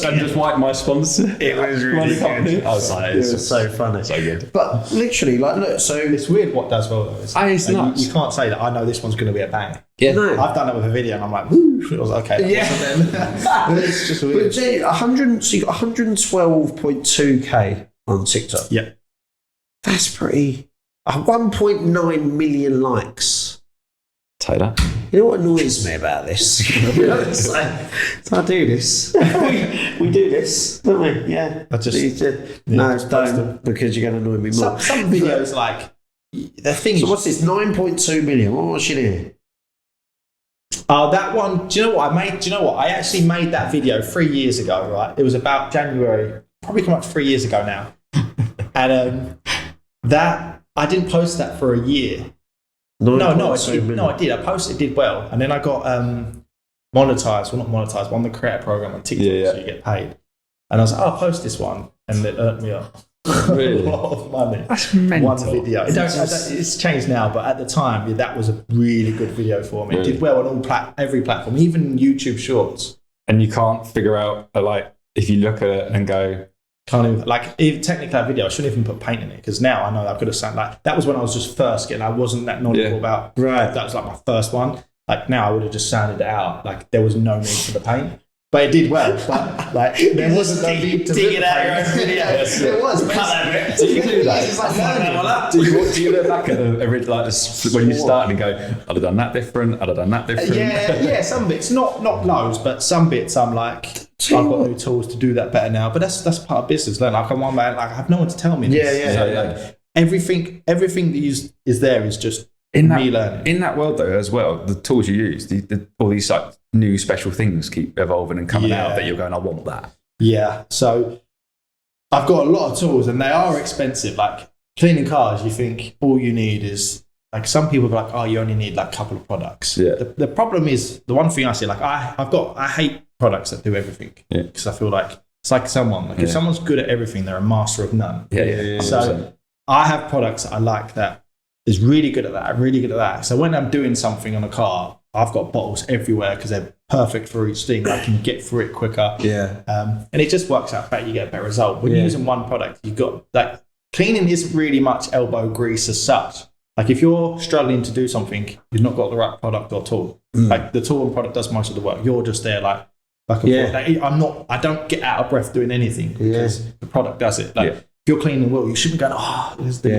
And just wiped my sponsor. It was really good. I was like, It was so funny. so good. But literally, like, look, so It's weird what does well though. It's nuts. You can't say that I know this one's going to be a bang. Yeah. no. I've done it with a video and I'm like, woo. I was like, okay. Yeah. It's just But weird. Jay, 100, so you got 112.2k on TikTok. Yeah. That's pretty. 1.9 million likes. Taylor. You know what annoys me about this? So I do this. we do this, don't we? Yeah. I just- no, just post don't, because you're going to annoy me more. Some videos like, the thing So is, what's this? 9.2 million. What was it here? that one, do you know what I made? Do you know what? I actually made that video 3 years ago, right? It was about January, probably come up 3 years ago now. And that, I didn't post that for a year. No, I did. I posted, it did well. And then I got monetized, well, not monetized, on the creator program on TikTok, so you get paid. And I was like, oh, I'll post this one. And it earned me up Really? a lot of money. That's mental. One video. It's changed now, but at the time, that was a really good video for me. It did well on every platform, even YouTube Shorts. And you can't figure out, like, if you look at it and go, Can't even, like, technically that video, I shouldn't even put paint in it, because now I know that I could have sounded like, that was when I was just first getting, I wasn't that knowledgeable about, Right. that was like my first one. Like, now I would have just sounded it out. Like, there was no need for the paint. But it did well. But, like, there wasn't no need to dig put it out your paint. own video. There was. Cut that bit. do you do that? It's like learning all that. Do you look back at when you started and go, I'd have done that different, I'd have done that different? Yeah, some bits, not loads, but some bits I'm like, I've got new tools to do that better now. But that's part of business. Learn. Like, I'm one man, like, I have no one to tell me this. Yeah. So, like, everything that is there is just me learning. In that world, though, as well, the tools you use, all these like new special things keep evolving and coming out that you're going, I want that. Yeah. So I've got a lot of tools and they are expensive. Like, cleaning cars, you think all you need is, like, some people are like, oh, you only need like a couple of products. Yeah. The problem is, the one thing I see, like, I hate products that do everything. Yeah. Because I feel like it's like someone, like, if someone's good at everything, they're a master of none. Yeah. So I have products that I like that is really good at that, really good at that. So when I'm doing something on a car, I've got bottles everywhere because they're perfect for each thing. I can get through it quicker. Yeah. And it just works out better. You get a better result. When you're using one product, you've got like cleaning isn't really much elbow grease as such. Like if you're struggling to do something, you've not got the right product or tool. Like the tool and product does most of the work. You're just there like back and forth. Like, I don't get out of breath doing anything because the product does it. Like if you're cleaning well, you shouldn't go, the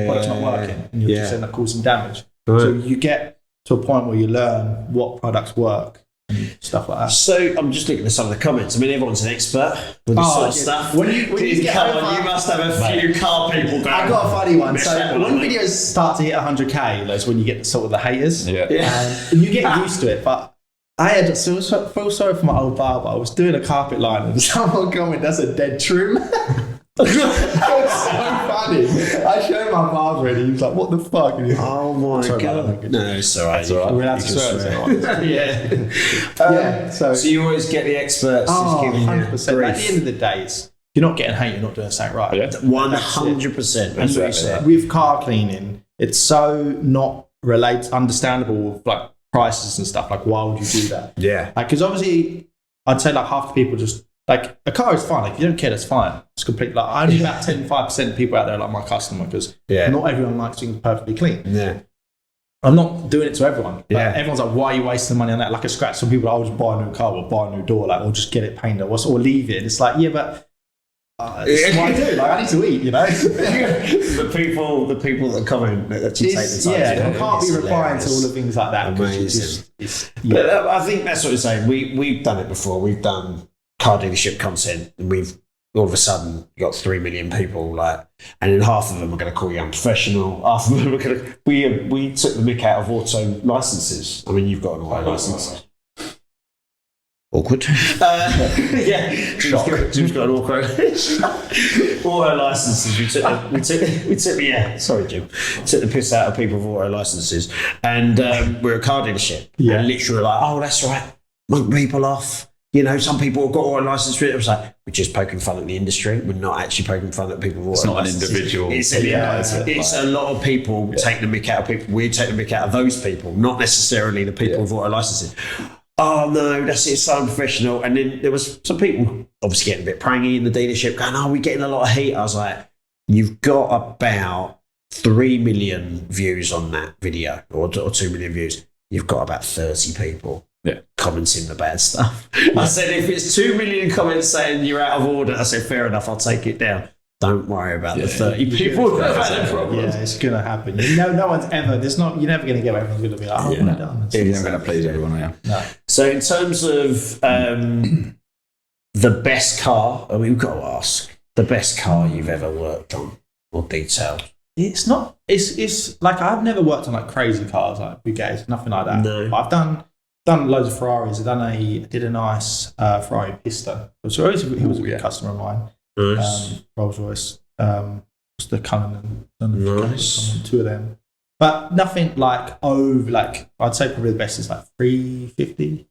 product's not working. And you'll just end up causing damage. Right. So you get to a point where you learn what products work and stuff like that. So I'm just looking at some of the comments. I mean, everyone's an expert with this sort of stuff. When you must have a few car people going. I've got a funny one. So when videos start to hit 100k, that's when you get sort of the haters. Yeah. And you get used to it. But I had feel sorry for my old barber. I was doing a carpet line and someone commented, "That's a dead trim." It was so funny. I showed my barber and he was like, "What the fuck?" And oh my god! No, it's all right. We're allowed to swear. Yeah. So you always get the experts. 100%. At the end of the day, if you're not getting hate, you're not doing something right. 100%. And with car cleaning, it's so not understandable with like prices and stuff. Like, why would you do that? Yeah. Like, because obviously, I'd say like half the people just like a car is fine. Like, if you don't care, that's fine. It's complete. Like, only about 5% of people out there are like my customer because not everyone likes things perfectly clean. Yeah. I'm not doing it to everyone. Like, everyone's like, why are you wasting money on that? Like a scratch. Some people are, I'll just buy a new car or buy a new door, like, or just get it painted or leave it. And it's like, yeah, but it's what I do. Like, I need to eat, you know. the people that comment that actually take the time. You can't be replying to all the things like that. Amazing. But I think that's what you're saying. We've done it before. We've done car dealership content, and we've all of a sudden got 3 million people, like, and then half of them are going to call you unprofessional. Half of them are going to. We took the mick out of auto licenses. I mean, you've got an auto license. Awkward. Shock. Jim's got an awkward auto licenses. We took sorry, Jim. Took the piss out of people with auto licenses, and we're a car dealership. Yeah. And literally like, oh, that's right, mug people off. You know, some people have got auto license. It was like, we're just poking fun at the industry. We're not actually poking fun at people with auto licenses. It's not an individual. It's a lot of people take the mick out of people. We take the mick out of those people, not necessarily the people with auto licenses. Oh no, that's it, so unprofessional. And then there was some people obviously getting a bit prangy in the dealership going, oh, we're getting a lot of heat. I was like, you've got about 3 million views on that video or 2 million views. You've got about 30 people commenting the bad stuff. I said, if it's 2 million comments saying you're out of order, I said, fair enough, I'll take it down. Don't worry about the 30 people that have had problems. Yeah, it's going to happen. No one's ever, you're never going to get everyone's going to be like, oh, well done. You're never going to please everyone, are you? No. So in terms of the best car, I mean, we've got to ask, the best car you've ever worked on or detailed? It's not, it's like, I've never worked on like crazy cars, like Bugattis, nothing like that. No. But I've done loads of Ferraris. I did a nice Ferrari Pista. So he was a good customer of mine. Nice. Rolls Royce, was the Cannell and Nice. 2 of them. But nothing like I'd say probably the best is like 350,000,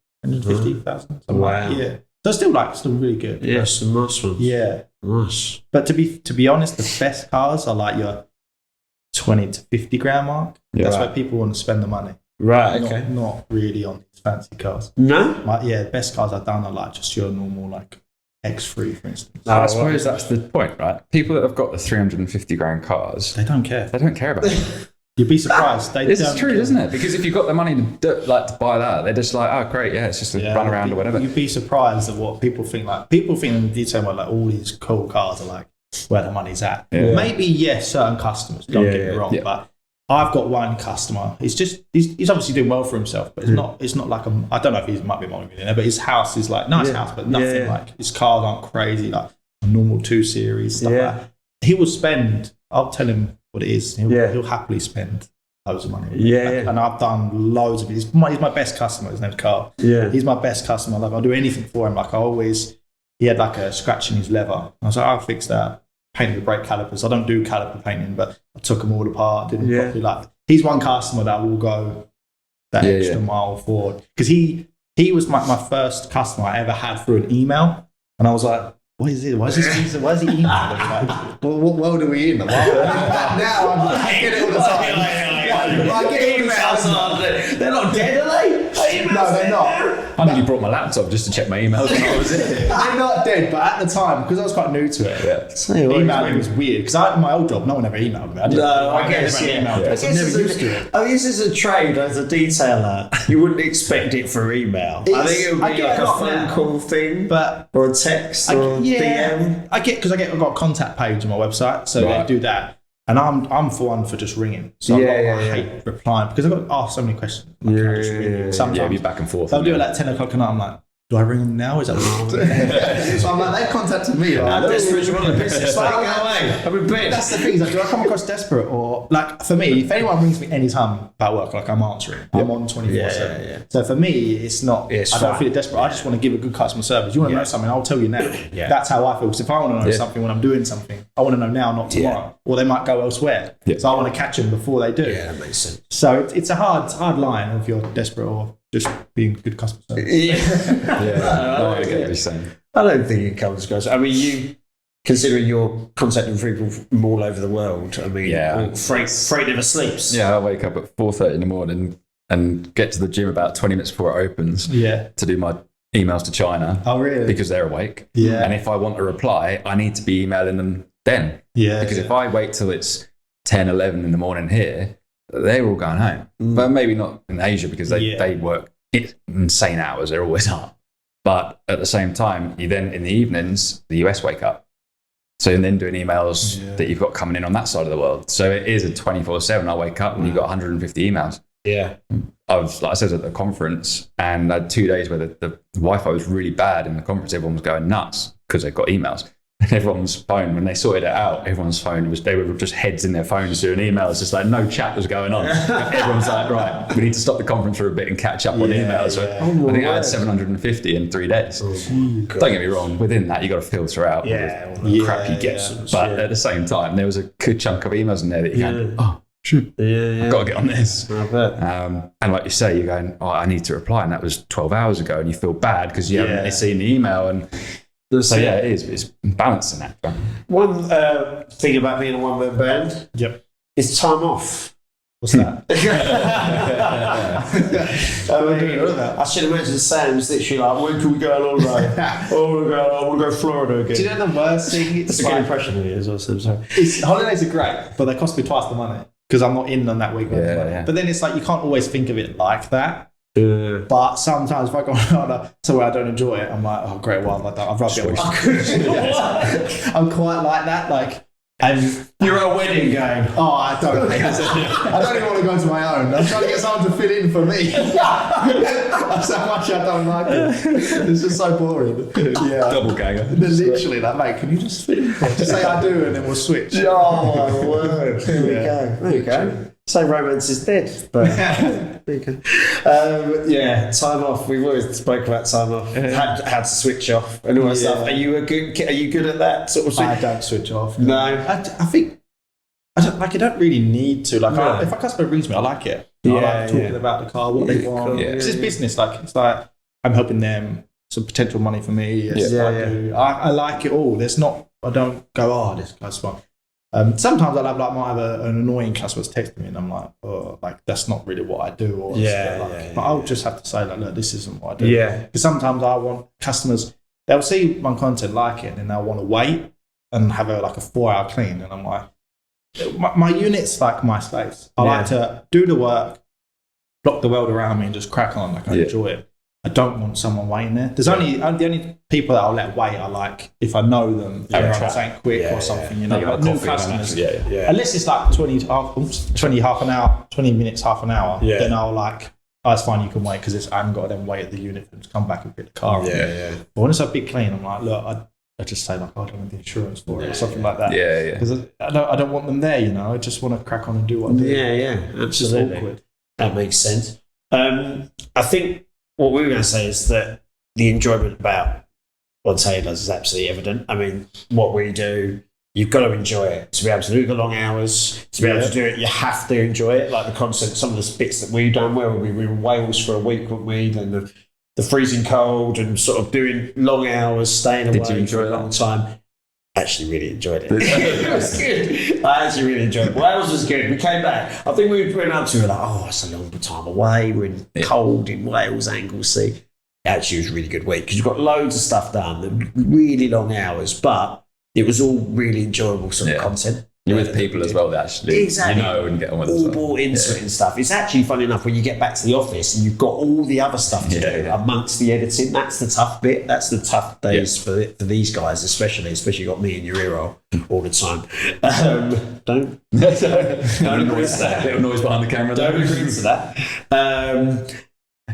something like that. Yeah. So still really good. Yeah, some nice ones. Yeah. Nice. But to be honest, the best cars are like your 20 to 50 grand mark. Yeah. That's where people want to spend the money. Right, okay. Not really on these fancy cars. No? The best cars I've done are like just your normal like X3, for instance. I suppose that's the point, right? People that have got the 350 grand cars, they don't care. They don't care about it. You'd be surprised. This is true, isn't it? Because if you've got the money to buy that, they're just like, oh, great, it's just a run around or whatever. You'd be surprised at what people think. Like, people think in the detail where like all these cool cars are like where the money's at. Yeah. Maybe certain customers. Don't get me wrong, but I've got one customer. It's just he's obviously doing well for himself, but it's not like I don't know if he might be a multi-millionaire, but his house is like nice house, but nothing like his cars aren't crazy like a normal 2 Series stuff like that. He will spend. I'll tell him what it is. He'll happily spend loads of money. And I've done loads of it. He's my best customer. His name's Carl. Yeah, he's my best customer. Like, I'll do anything for him. Like, he had like a scratch in his leather. I was like, I'll fix that. Painted the brake calipers. I don't do caliper painting, but I took them all apart. Didn't properly like. He's one customer that will go that extra mile forward because he was my first customer I ever had through an email, and I was like, what is it? Why is he emailing? Like, what world are we in? Now I get it all the time. I get emails on. They're not dead, are they? No, they're not. I nearly brought my laptop just to check my emails when I was in. They're not dead, but at the time, because I was quite new to it, emailing was weird. Because my old job, no one ever emailed me. I guess, I never used to it. I guess as a trade, as a detailer, you wouldn't expect it for email. I think it would be like a phone call thing, or a text, or DM. I've got a contact page on my website, so they do that. And I'm for one for just ringing. So I hate replying because I've got asked so many questions. Sometimes be back and forth. They'll do it like 10 o'clock at night. I'm like, do I ring them now? Is that what So I'm like, they contacted me. I'm desperate. You want to piss away. I'm in bed. That's the thing. Like, do I come across desperate or like for me? If anyone rings me anytime about work, like I'm answering. I'm on 24/7. So for me, it's not. I don't feel desperate. I just want to give a good customer service. You want to know something? I'll tell you now. That's how I feel. Because if I want to know something when I'm doing something, I want to know now, not tomorrow. Or they might go elsewhere. So I want to catch them before they do. Yeah, that makes sense. So it's a hard line if you're desperate or just being good customer service. I get what you're saying. I don't think it comes across. I mean, you considering you're contacting people from all over the world. I mean, freight never sleeps. Yeah, I wake up at 4:30 in the morning and get to the gym about 20 minutes before it opens. To do my emails to China. Oh, really? Because they're awake. And if I want a reply, I need to be emailing them then. Because if I wait till it's 10, 11 in the morning here, they're all going home. But maybe not in Asia because they work insane hours. They're always up. But at the same time, you then in the evenings, the US wake up. So you're then doing emails that you've got coming in on that side of the world. So it is a 24/7. I wake up and you've got 150 emails. I was, like I said, at the conference and I had 2 days where the Wi-Fi was really bad in the conference. Everyone was going nuts because they've got emails. And everyone's phone, when they sorted it out, everyone's phone they were just heads in their phones doing emails, just like no chat was going on. Everyone's like, right, we need to stop the conference for a bit and catch up on emails. So I think I had 750 in 3 days. Don't get me wrong, within that you got to filter out the crap you get. But at the same time, there was a good chunk of emails in there that you go, I've got to get on this. And like you say, you're going, I need to reply, and that was 12 hours ago, and you feel bad because you haven't seen the email. And so it is. It's balancing that. One thing about being a one-man band is time off. What's that? I should imagine Sam's literally like, when can we go on holiday? I want to go to Florida again. Do you know the worst thing? That's a good impression of it as well, Sam. Holidays are great, but they cost me twice the money because I'm not in on that week. But then it's like you can't always think of it like that. But sometimes if I go on somewhere I don't enjoy it, I'm like, oh great, well I'd rather be away. I'm quite like that. Like, you're at a wedding going, I don't even want to go to my own. I'm trying to get someone to fit in for me. That's how much I don't like it. It's just so boring. Double ganger. Literally, like, mate, can you just fit in for me? Just say I do and then we'll switch. Oh my word. There we go. Say romance is dead, but there you go. Time off. We've always spoke about time off. How to switch off and all that stuff. Are you good at that sort of thing? I don't switch off. No, I think I don't really need to. Like, if a customer rings me, I like it. I like talking about the car, what they want. Because it's business. Like, it's like I'm helping them. Some potential money for me. I like it all. I don't go, this guy's smart. Sometimes might have an annoying customer texting me and I'm like, that's not really what I do. But I'll just have to say, like, look, this isn't what I do. Because sometimes I want customers, they'll see my content, like it, and then they'll want to wait and have a 4-hour clean. And I'm like, my unit's like my space. I like to do the work, block the world around me and just crack on. Like, I enjoy it. I don't want someone waiting there. There's the only people that I'll let wait are like if I know them, they're something quick or something, you know, like new customers. Unless it's like 20 minutes, half an hour, then I'll like, it's fine, you can wait because I haven't got to then wait at the unit for them to come back and pick the car up. But when it's a big clean, I'm like, look, I just say like, I don't want the insurance for it or something like that. Because I don't want them there, you know. I just want to crack on and do what I do. Absolutely. It's just awkward. That makes sense. I think what we were going to say is that the enjoyment about what Taylor does is absolutely evident. I mean, what we do, you've got to enjoy it. To be able to do the long hours, to be able to do it, you have to enjoy it. Like the concept, some of the bits that we've done, where we were in Wales for a week, weren't we? Then the freezing cold and sort of doing long hours, staying away for a long time. actually really enjoyed it. It was good. I actually really enjoyed it. Wales was good. We came back. I think we went up to it like, oh, it's a long time away. We're in cold in Wales, Anglesey. Actually, it was a really good week because you've got loads of stuff done, really long hours, but it was all really enjoyable sort of content. You're with people as well that actually exactly. and get on with it. All bought into it and stuff. It's actually funny enough when you get back to the office and you've got all the other stuff to do amongst the editing. That's the tough bit. That's the tough days for these guys, especially you got me in your ear roll all the time. Don't noise that. Little noise behind the camera. Don't agree to that.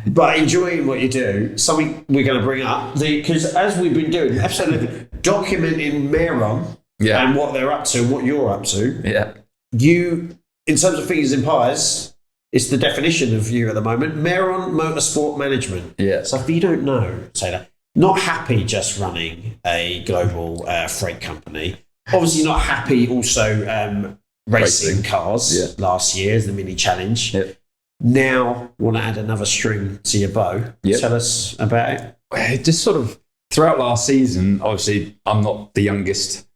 But enjoying what you do, something we're going to bring up because as we've been doing, episode documenting Meron. And what they're up to and what you're up to. Yeah. You, in terms of fingers in pies, it's the definition of you at the moment. Meron Motorsport Management. Yeah. So if you don't know, Taylor, not happy just running a global freight company. Obviously not happy also racing cars last year as the mini challenge. Yeah. Now want to add another string to your bow. Tell us about it. It just sort of, throughout last season, obviously I'm not the youngest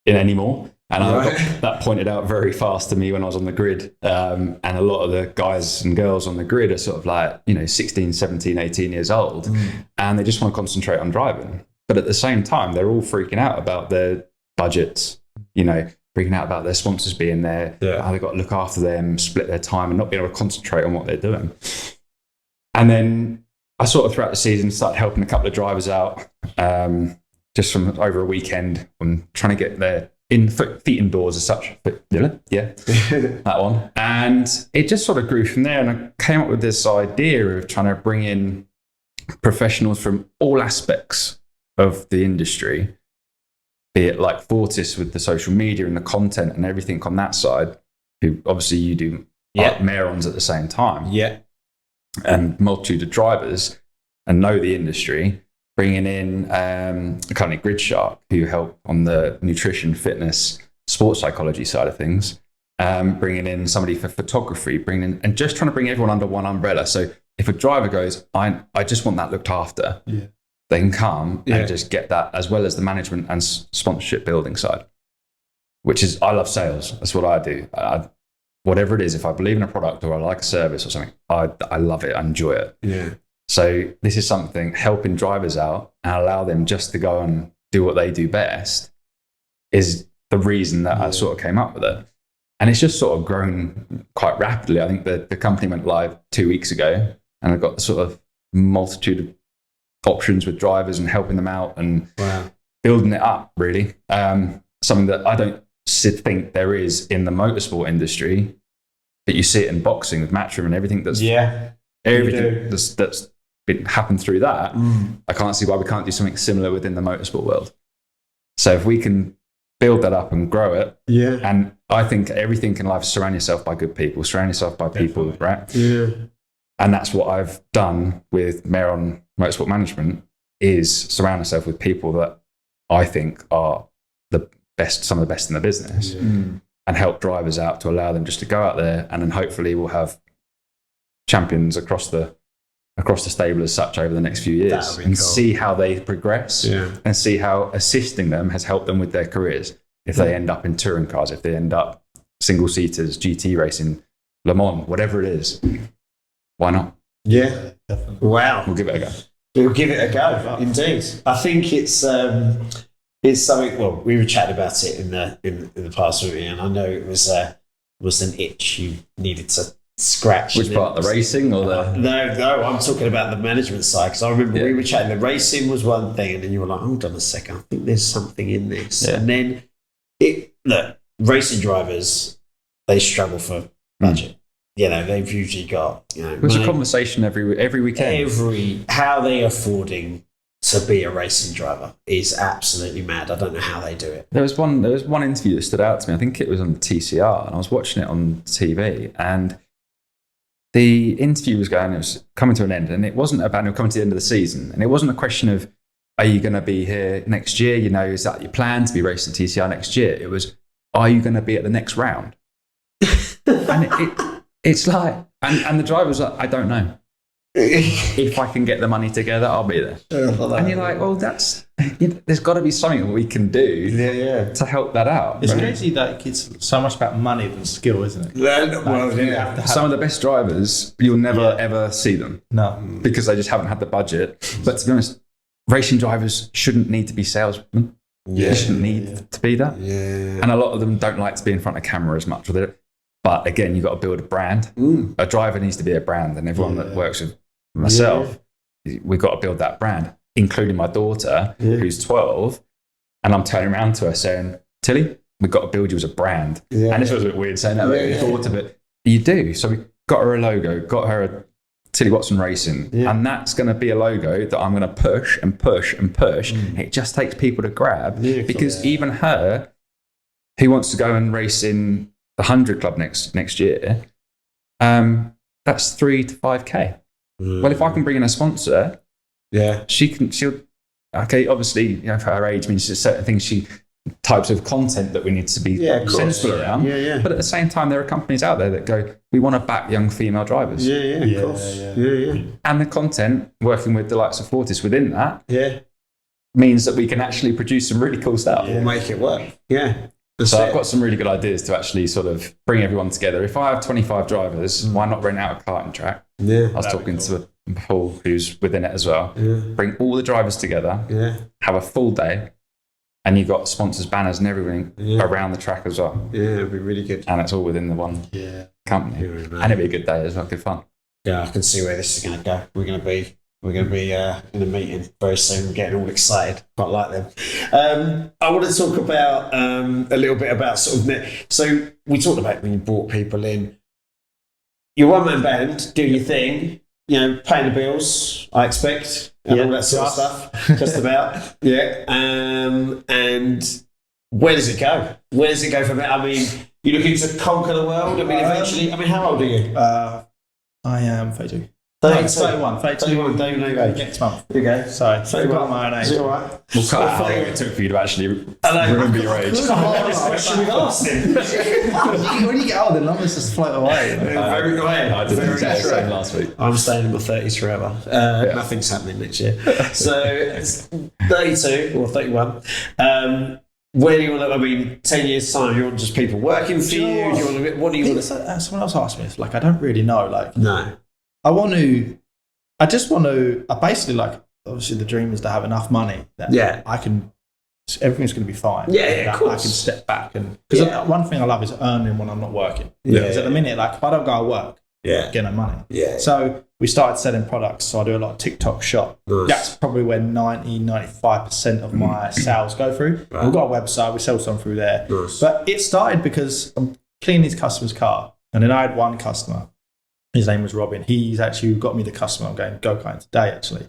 in anymore, and I got that pointed out very fast to me when I was on the grid, and a lot of the guys and girls on the grid are sort of like 16, 17, 18 years old, and they just want to concentrate on driving, but at the same time they're all freaking out about their budgets, freaking out about their sponsors being there, how they've got to look after them, split their time and not being able to concentrate on what they're doing. And then I sort of throughout the season started helping a couple of drivers out, just from over a weekend on trying to get their feet indoors as such. That one. And it just sort of grew from there. And I came up with this idea of trying to bring in professionals from all aspects of the industry, be it like Fortis with the social media and the content and everything on that side, who obviously you do Merons at the same time. Yeah. And multitude of drivers and know the industry. Bringing in a company, Grid Shark, who help on the nutrition, fitness, sports psychology side of things. Bringing in somebody for photography, and just trying to bring everyone under one umbrella. So if a driver goes, I just want that looked after, they can come and just get that, as well as the management and sponsorship building side, which is, I love sales. That's what I do. Whatever it is, if I believe in a product or I like a service or something, I love it. I enjoy it. Yeah. So this is something helping drivers out and allow them just to go and do what they do best is the reason that I sort of came up with it. And it's just sort of grown quite rapidly. I think the company went live 2 weeks ago and I've got the sort of multitude of options with drivers and helping them out and building it up, really. Something that I don't think there is in the motorsport industry, but you see it in boxing with Matchroom and everything that's happened through that. I can't see why we can't do something similar within the motorsport world. So if we can build that up and grow it, and I think everything in life, surround yourself by good people, surround yourself by people, right? Yeah. And that's what I've done with Meron Motorsport Management, is surround yourself with people that I think are the best, some of the best in the business, and help drivers out to allow them just to go out there, and then hopefully we'll have champions across the stable as such over the next few years, and see how they progress, and see how assisting them has helped them with their careers. If they end up in touring cars, if they end up single seaters, GT racing, Le Mans, whatever it is, why not? Yeah, definitely. Wow, we'll give it a go. We'll give it a go, indeed. I think it's something. Well, we were chatting about it in the past with me, and I know it was an itch you needed to scratch. Which part, the racing or the? No, I'm talking about the management side, because I remember we were chatting. The racing was one thing, and then you were like, "Hold on a second, I think there's something in this." And then racing drivers, they struggle for budget. They've usually got It's a conversation every weekend. How they affording to be a racing driver is absolutely mad. I don't know how they do it. There was one interview that stood out to me. I think it was on TCR, and I was watching it on TV, and the interview was coming to an end, and it wasn't about coming to the end of the season, and it wasn't a question of, are you going to be here next year? Is that your plan to be racing TCR next year? It was, are you going to be at the next round? And it's like, and the driver was like, I don't know. if I can get the money together, I'll be there. And you're like, well, there's got to be something we can do to help that out. It's crazy that it's so much about money than skill, isn't it? Some of the best drivers, you'll never ever see them. No. Because they just haven't had the budget. But to be honest, racing drivers shouldn't need to be salesmen. They shouldn't need to be that. And a lot of them don't like to be in front of camera as much. But again, you've got to build a brand. A driver needs to be a brand, and everyone that works with myself, we've got to build that brand, including my daughter, who's 12. And I'm turning around to her saying, Tilly, we've got to build you as a brand. And this was a bit weird saying that about your daughter, but you do. So we got her a logo, got her a Tilly Watson Racing. And that's going to be a logo that I'm going to push and push and push. It just takes people to grab because even her, who wants to go and race in the 100 Club next year, that's 3 to 5K. Well, if I can bring in a sponsor, she'll obviously, for her age means there's certain things types of content that we need to be sensible around. But at the same time, there are companies out there that go, we want to back young female drivers. Of course. And the content, working with the likes of Fortis within that, means that we can actually produce some really cool stuff. We'll make it work. So I've got some really good ideas to actually sort of bring everyone together. If I have 25 drivers, why not rent out a karting track? I was talking to Paul, who's within it as well. Bring all the drivers together, have a full day, and you've got sponsors, banners and everything around the track as well. It'd be really good. And it's all within the one company. And it'd be a good day as well, good fun. Yeah, I can see where this is going to go. We're going to be in a meeting very soon. We're getting all excited. Quite like them. I want to talk about a little bit about sort of so we talked about when you brought people in. Your one-man band, do your thing, paying the bills, I expect, and all that sort of stuff. Just about. And where does it go? Where does it go from there? I mean, you're looking to conquer the world? I mean, eventually, how old are you? I am 32. 31. 31. Next month. Okay. So, 31. My own age. Is it all right? We'll cut how long it took for you to actually remember your age. It's the hardest question we've asked him. When you get older, the numbers just float away. I did the exact same last week. I'm staying in my 30s forever. Nothing's happening next year. So, it's 32 or 31. Where do you want to, 10 years' time, you want just people working for you? What do you want to... Someone else asked me, it's like, I don't really know. No. I basically obviously the dream is to have enough money that everything's going to be fine. Of course. I can step back because one thing I love is earning when I'm not working. Because at the minute, if I don't go to work, I get no money. So we started selling products. So I do a lot of TikTok shop. Nice. That's probably where 95% of my sales go through. Right. We've got a website. We sell some through there. Nice. But it started because I'm cleaning his customer's car. And then I had one customer. His name was Robin. He's actually got me the customer. I'm going go-karting today, actually.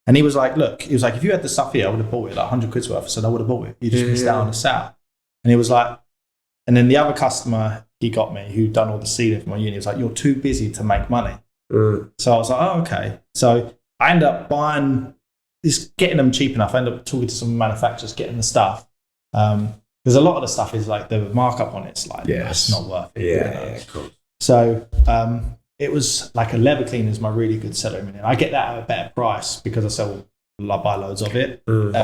And he was like, if you had the stuff here, I would have bought it, 100 quid's worth. I said, I would have bought it. You just missed out on the sale. And he was like, and then the other customer he got me, who'd done all the seeding for my uni, was like, you're too busy to make money. So I was like, oh, okay. So I ended up getting them cheap enough. I ended up talking to some manufacturers, getting the stuff. Because a lot of the stuff is the markup on it's it's not worth it. Yeah, cool. So, it was a leather cleaner is my really good seller. And I get that at a better price because I buy loads of it. And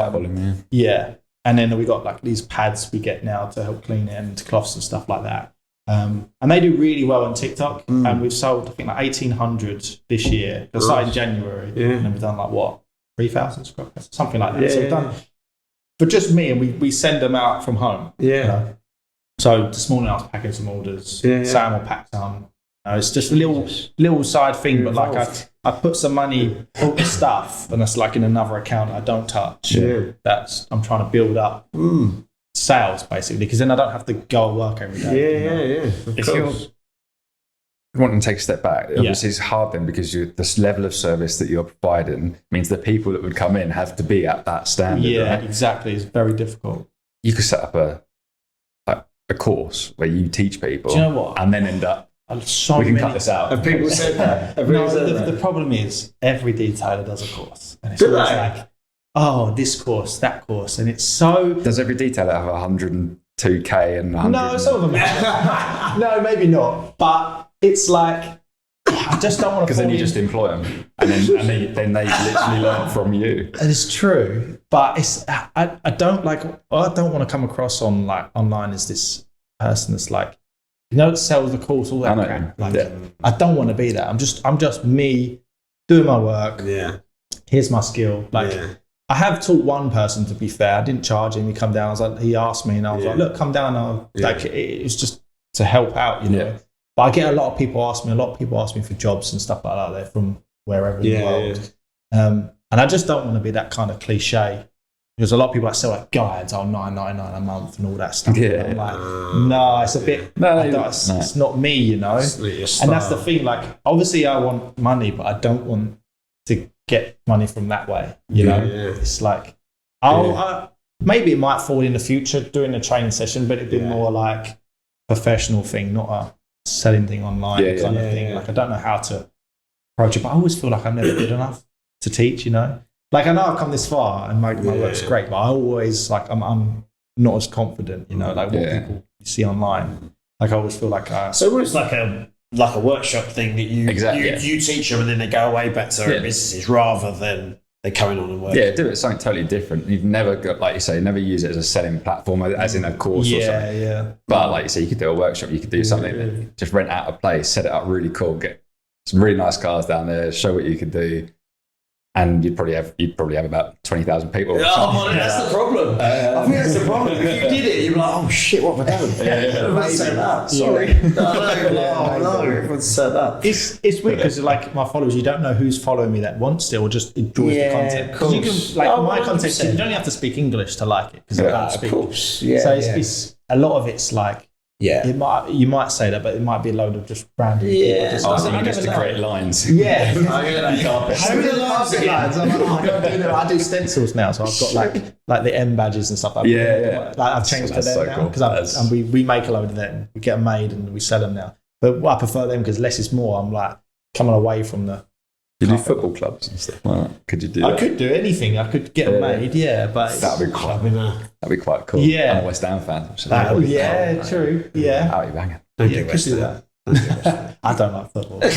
then we got these pads we get now to help clean it and cloths and stuff like that. And they do really well on TikTok. And we've sold, I think, 1,800 this year. It started in January. And then we've done 3,000 scrap, something like that. So we've done for just me, and we send them out from home. So this morning I was packing some orders. Sam will pack some. It's just a little side thing, but I put some money, all the stuff, and that's in another account I don't touch. I'm trying to build up sales basically, because then I don't have to go and work every day. If you're wanting to take a step back, obviously it's hard then because this level of service that you're providing means the people that would come in have to be at that standard. Right? Exactly. It's very difficult. You could set up a course where you teach people. Do you know what? And then end up. We can cut this out. Have people said that? The problem is every detailer does a course. And it's always this course, that course. And it's so... Does every detailer have 102K and 100? No, some of them have. No, maybe not. But it's I just don't want to. Because then you just employ them, and then they literally learn from you. It's true, but I don't want to come across online as this person that's like, sells the course, all that crap. I don't want to be that. I'm just me doing my work. Yeah. Here's my skill. I have taught one person, to be fair. I didn't charge him. He come down. I was like, he asked me, and I was like, look, come down. It was just to help out, you know. Yeah. But I get a lot of people ask me for jobs and stuff like that. They're from wherever in the world. And I just don't want to be that kind of cliche. Because a lot of people sell guides, $9.99 a month and all that stuff. Yeah. And I'm like, no, it's a bit. It's not me, you know. And that's the thing. Obviously, I want money, but I don't want to get money from that way. You know, it's like, maybe it might fall in the future during a training session, but it'd be more like professional thing, not a selling thing online kind of thing. I don't know how to approach it, but I always feel like I'm never good enough to teach. You know. I know I've come this far and my work's great, but I always I'm not as confident, you know, what people see online. I always feel like so it's like a workshop thing that you teach them and then they go away back to their businesses rather than they coming on and working. Yeah, do it something totally different. You've never got, like you say, never use it as a selling platform, as in a course or something. Yeah. But like you say, you could do a workshop, you could do something, just rent out a place, set it up really cool, get some really nice cars down there, show what you could do. And you'd probably have about 20,000 people. Oh, that's the problem. I think that's the problem. If you did it, you'd be like, oh shit, what have I done? Everyone's set up. Sorry. No, everyone's set up. It's weird because my followers, you don't know who's following me that wants it or just enjoys the content. Of course. You can, my content, you don't even have to speak English to like it. Because I don't speak. Of course. Yeah. So it's a lot of it's you might say that, but it might be a load of just random people. Just to create lines. Yeah. I do stencils now, so I've got like the M badges and stuff like that. I've changed to them now because we make a load of them. We get them made and we sell them now. But I prefer them because less is more. I'm coming away from the. You do football clubs and stuff like that. Could you do that? I could do anything. I could get them made, but that'd be cool. That'd be quite cool. Yeah. I'm a West Ham fan. True. Yeah. That'd be banging. Could do that. I don't like football. I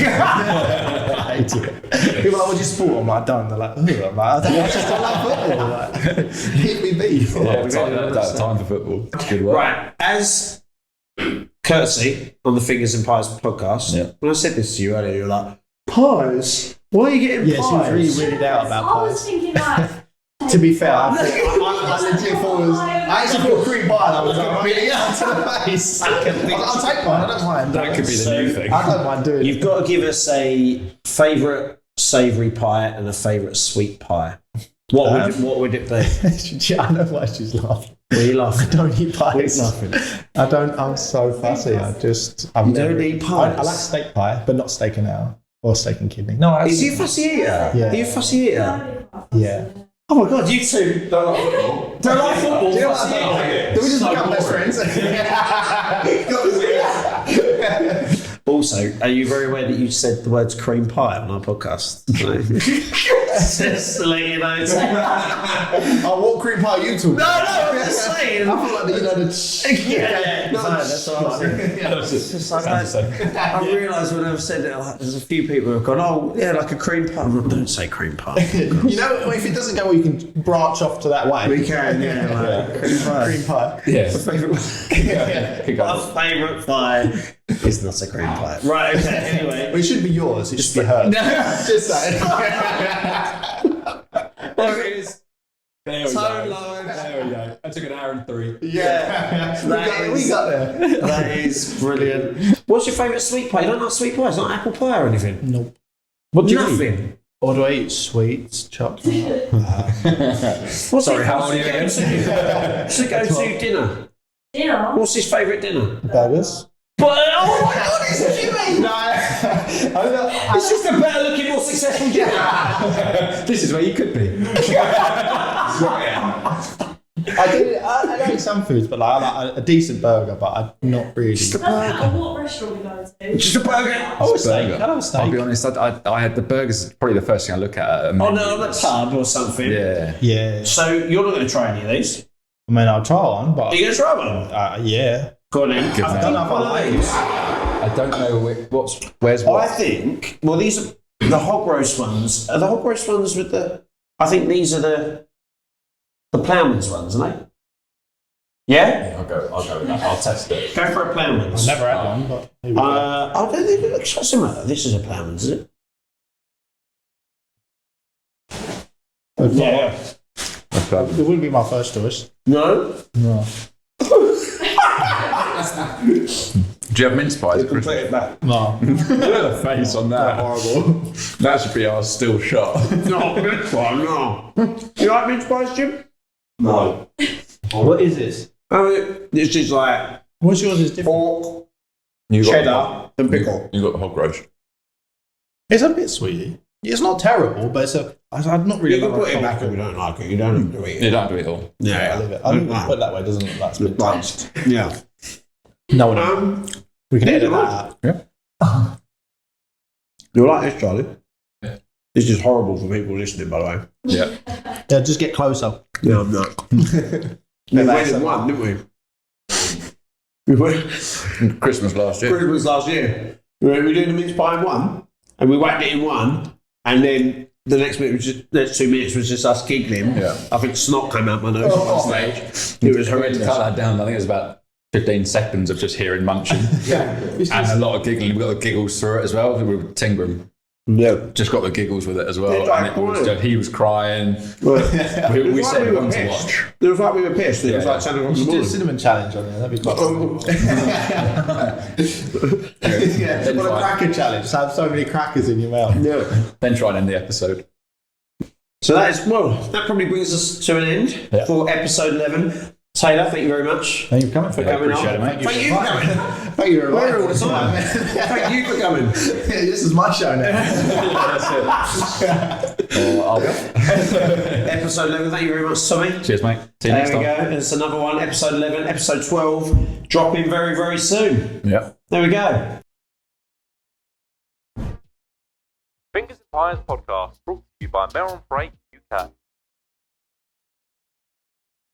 hate it. People are like, what's your sport? I'm like, I don't. They're like, I just don't like football. Hit me beef. Time for football. Good work. Right. As courtesy on the Fingers and Pies podcast, when I said this to you earlier, you were like, pies? Why are you getting pies? She was really weirded out about pies. I was thinking that. To be fair, I legit thought I actually thought cream pie. I was going to beat it out to the face. I'll take one. I don't mind. That could be the new thing. I don't mind doing it. You've got to give us a favourite savoury pie and a favourite sweet pie. What would it be? I know why she's laughing. Why are you laughing? I don't eat pies. Laughing? I don't. I'm so fussy. You don't eat pies? I like steak pie, but not steak and ale or steak and kidney. No, is he a fussy eater? Yeah. Are you a fussy eater? Yeah. Oh my god, you two don't like football. Don't like football. Do we just become best friends? Also, are you very aware that you said the words cream pie on our podcast? Just to let you know. What cream pie are you talking about? No, I'm just saying. I feel like that's what I was saying. I realised when I've said it, there's a few people who have gone, oh, yeah, like a cream pie. Don't say cream pie. You know, if it doesn't go well, you can branch off to that way. We can, cream pie. Cream pie. Yeah. My favourite pie is not a cream pie. Right, okay, anyway. Well, it should be yours. It should be hers. Just saying. There it is. There we Tone go. lowered. There we go. That took an hour and 3. Yeah. We got there. That is brilliant. What's your favourite sweet pie? You don't like sweet pie? It's not apple pie or anything? Nope. What do you Nothing. eat? Or do I eat sweets, chocolate? Sorry, how old are you again? What's the go-to dinner? Dinner? What's his favourite dinner? Burgers. But, oh my god, it's what you mean? It's just a better looking, more successful dinner. This is where you could be. I like some foods, but I like a decent burger, but I'm not really. Doesn't matter what restaurant we go to. Just a burger. Oh, a steak. I love a steak. I'll be honest, I had the burgers, probably the first thing I look at. On a pub or something. Yeah. Yeah. So you're not going to try any of these? I mean, I'll try one, but. Are you going to try one? Yeah. Go on then. I don't know if I like it. I don't know where's what. I think, well, these are the hog roast ones. Are the hog roast ones with the... I think these are the ploughman's ones, aren't they? Yeah? I'll go with that. I'll test it. Go for a ploughman's. I've never had one, but here we go. I don't think it looks similar. This is a ploughman's, is it? Yeah. It wouldn't be my first choice. No? No. Do you have mince pies? Put it back. No. The face on that. Horrible. That should be our still shot. No, mince pie, no. You like mince pies, Jim? No. What is this? This is like What's yours is different? pork, You got cheddar, and pickle. You got the hog roast. It's a bit sweety. It's not terrible, but I'm not really. You can like put it back if you don't like it. You don't have to eat You it. don't do it all. Yeah. I leave it. I think put it that way, doesn't it? That's been touched. Yeah. No one. We can edit that out. Yeah. You like this, Charlie? Yeah. This is horrible for people listening, by the way. Yeah. Yeah, just get closer. No, I'm not. We went in one, didn't we? We went Christmas last year. Christmas last year. We were doing the mince pie in one, and we whacked it in one, and then the next 2 minutes was just us giggling. Yeah. I think snot came out my nose at one stage. It was We had to horrendous. cut that down. I think it was about 15 seconds of just hearing munching. And a lot of giggling. We got the giggles through it as well. We were Tingram. Yeah. Just got the giggles with it as well. Yeah, And it was just, he was crying. We said we wanted to watch. It was like we were pissed. It was Yeah. like 10 o'clock in You the should do a morning. cinnamon challenge on there. That'd be quite fun. Yeah, Then what a try- cracker challenge. Just have so many crackers in your mouth. Yeah. Then try and end the episode. So that probably brings us to an end Yeah. for episode 11. Taylor, thank you very much. Thank you for coming. For coming appreciate on. it, mate. Thank you for coming. Thank you very much. We're all the time. Thank you for coming. This is my show now. I'll go. Episode 11, thank you very much, Tommy. Cheers, mate. See you There next we time. go. It's another one. Episode 11, episode 12, dropping very, very soon. Yeah. There we go. Fingers and Pies podcast brought to you by Melon Freight UK.